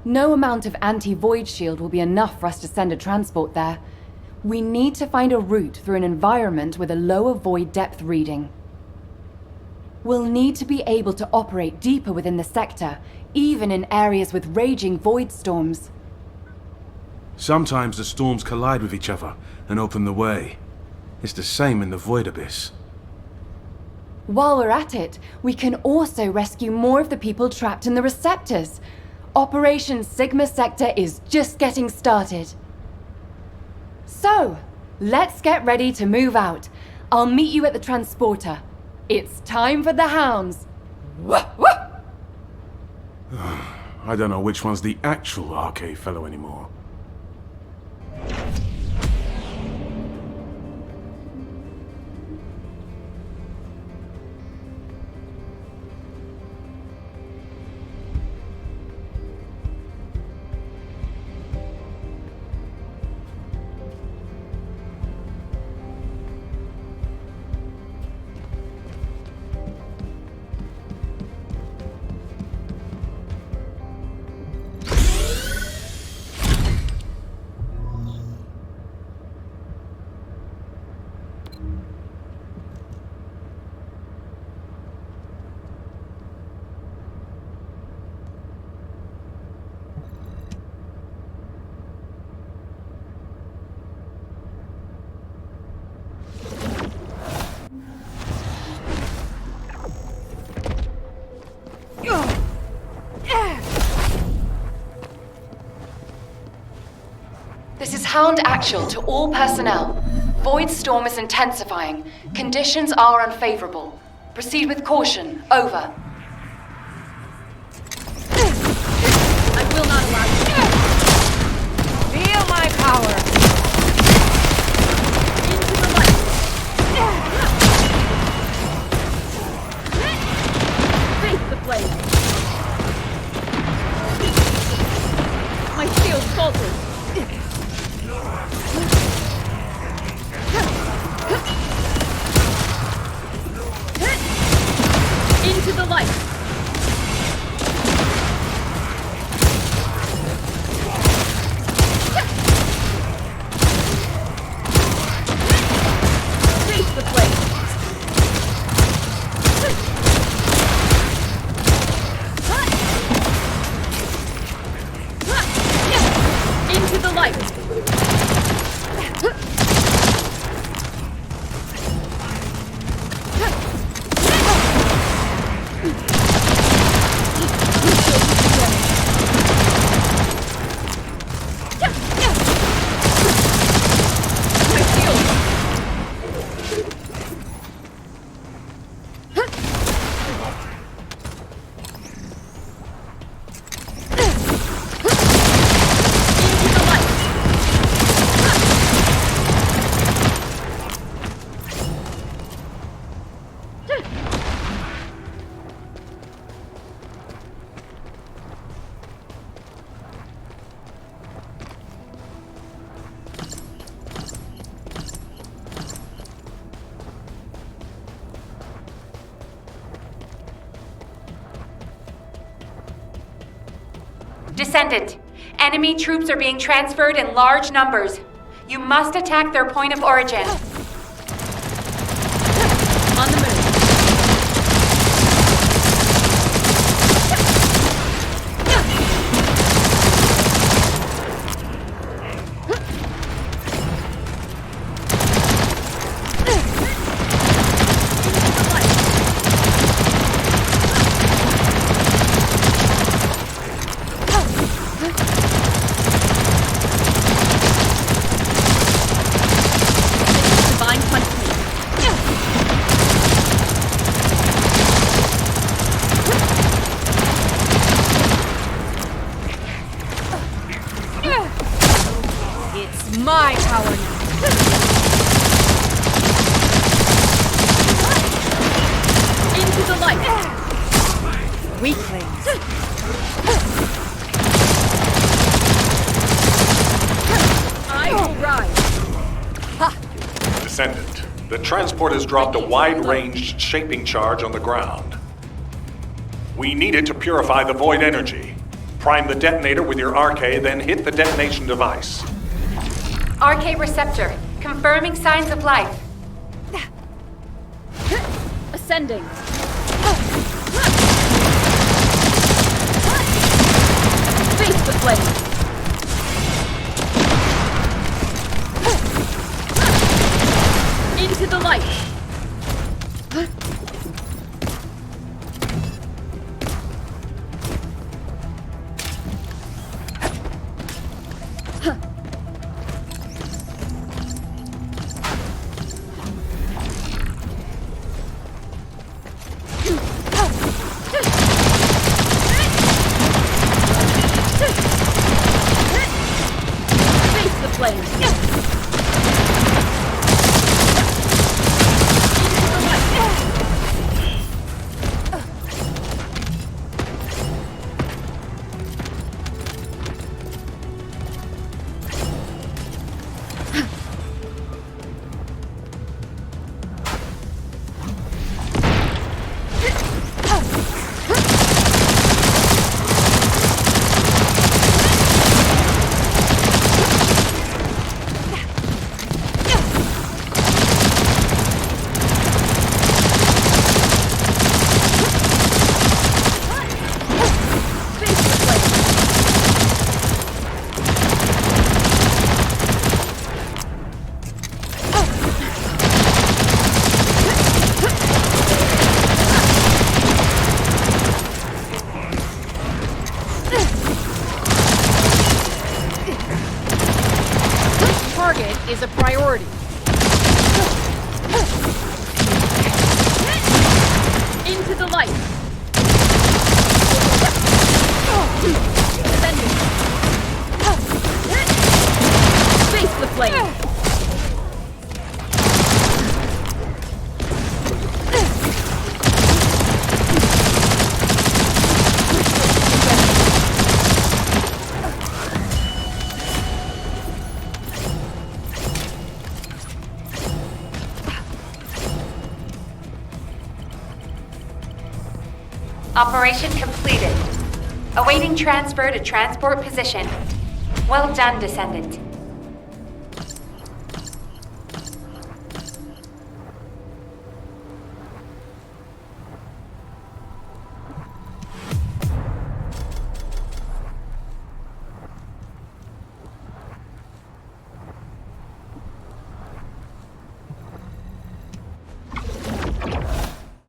No amount of anti-void shield will be enough for us to send a transport there. We need to find a route through an environment with a lower void depth reading. We'll need to be able to operate deeper within the sector, even in areas with raging void storms. Sometimes the storms collide with each other and open the way. It's the same in the void abyss. While we're at it, we can also rescue more of the people trapped in the receptors. Operation Sigma Sector is just getting started. So, let's get ready to move out. I'll meet you at the transporter. It's time for the Hounds. I don't know which one's the actual RK fellow anymore. This is Hound Actual to all personnel. Void storm is intensifying. Conditions are unfavorable. Proceed with caution. Over. I will not allow you. Feel my power. Into the light. Face the flame. My shield falters. Into the light! Face the flame! Into the light! Descendant, enemy troops are being transferred in large numbers. You must attack their point of origin. On the move. power now. Into the light. Weaklings. I will rise. Descendant, the transport has dropped a wide-ranged shaping charge on the ground. We need it to purify the void energy. Prime the detonator with your RK, then hit the detonation device. RK receptor, confirming signs of life. Ascending. Face the flame. Into the light. Is a priority. Into the light. Ascending. Face the flame. Operation completed. Awaiting transfer to transport position. Well done, Descendant.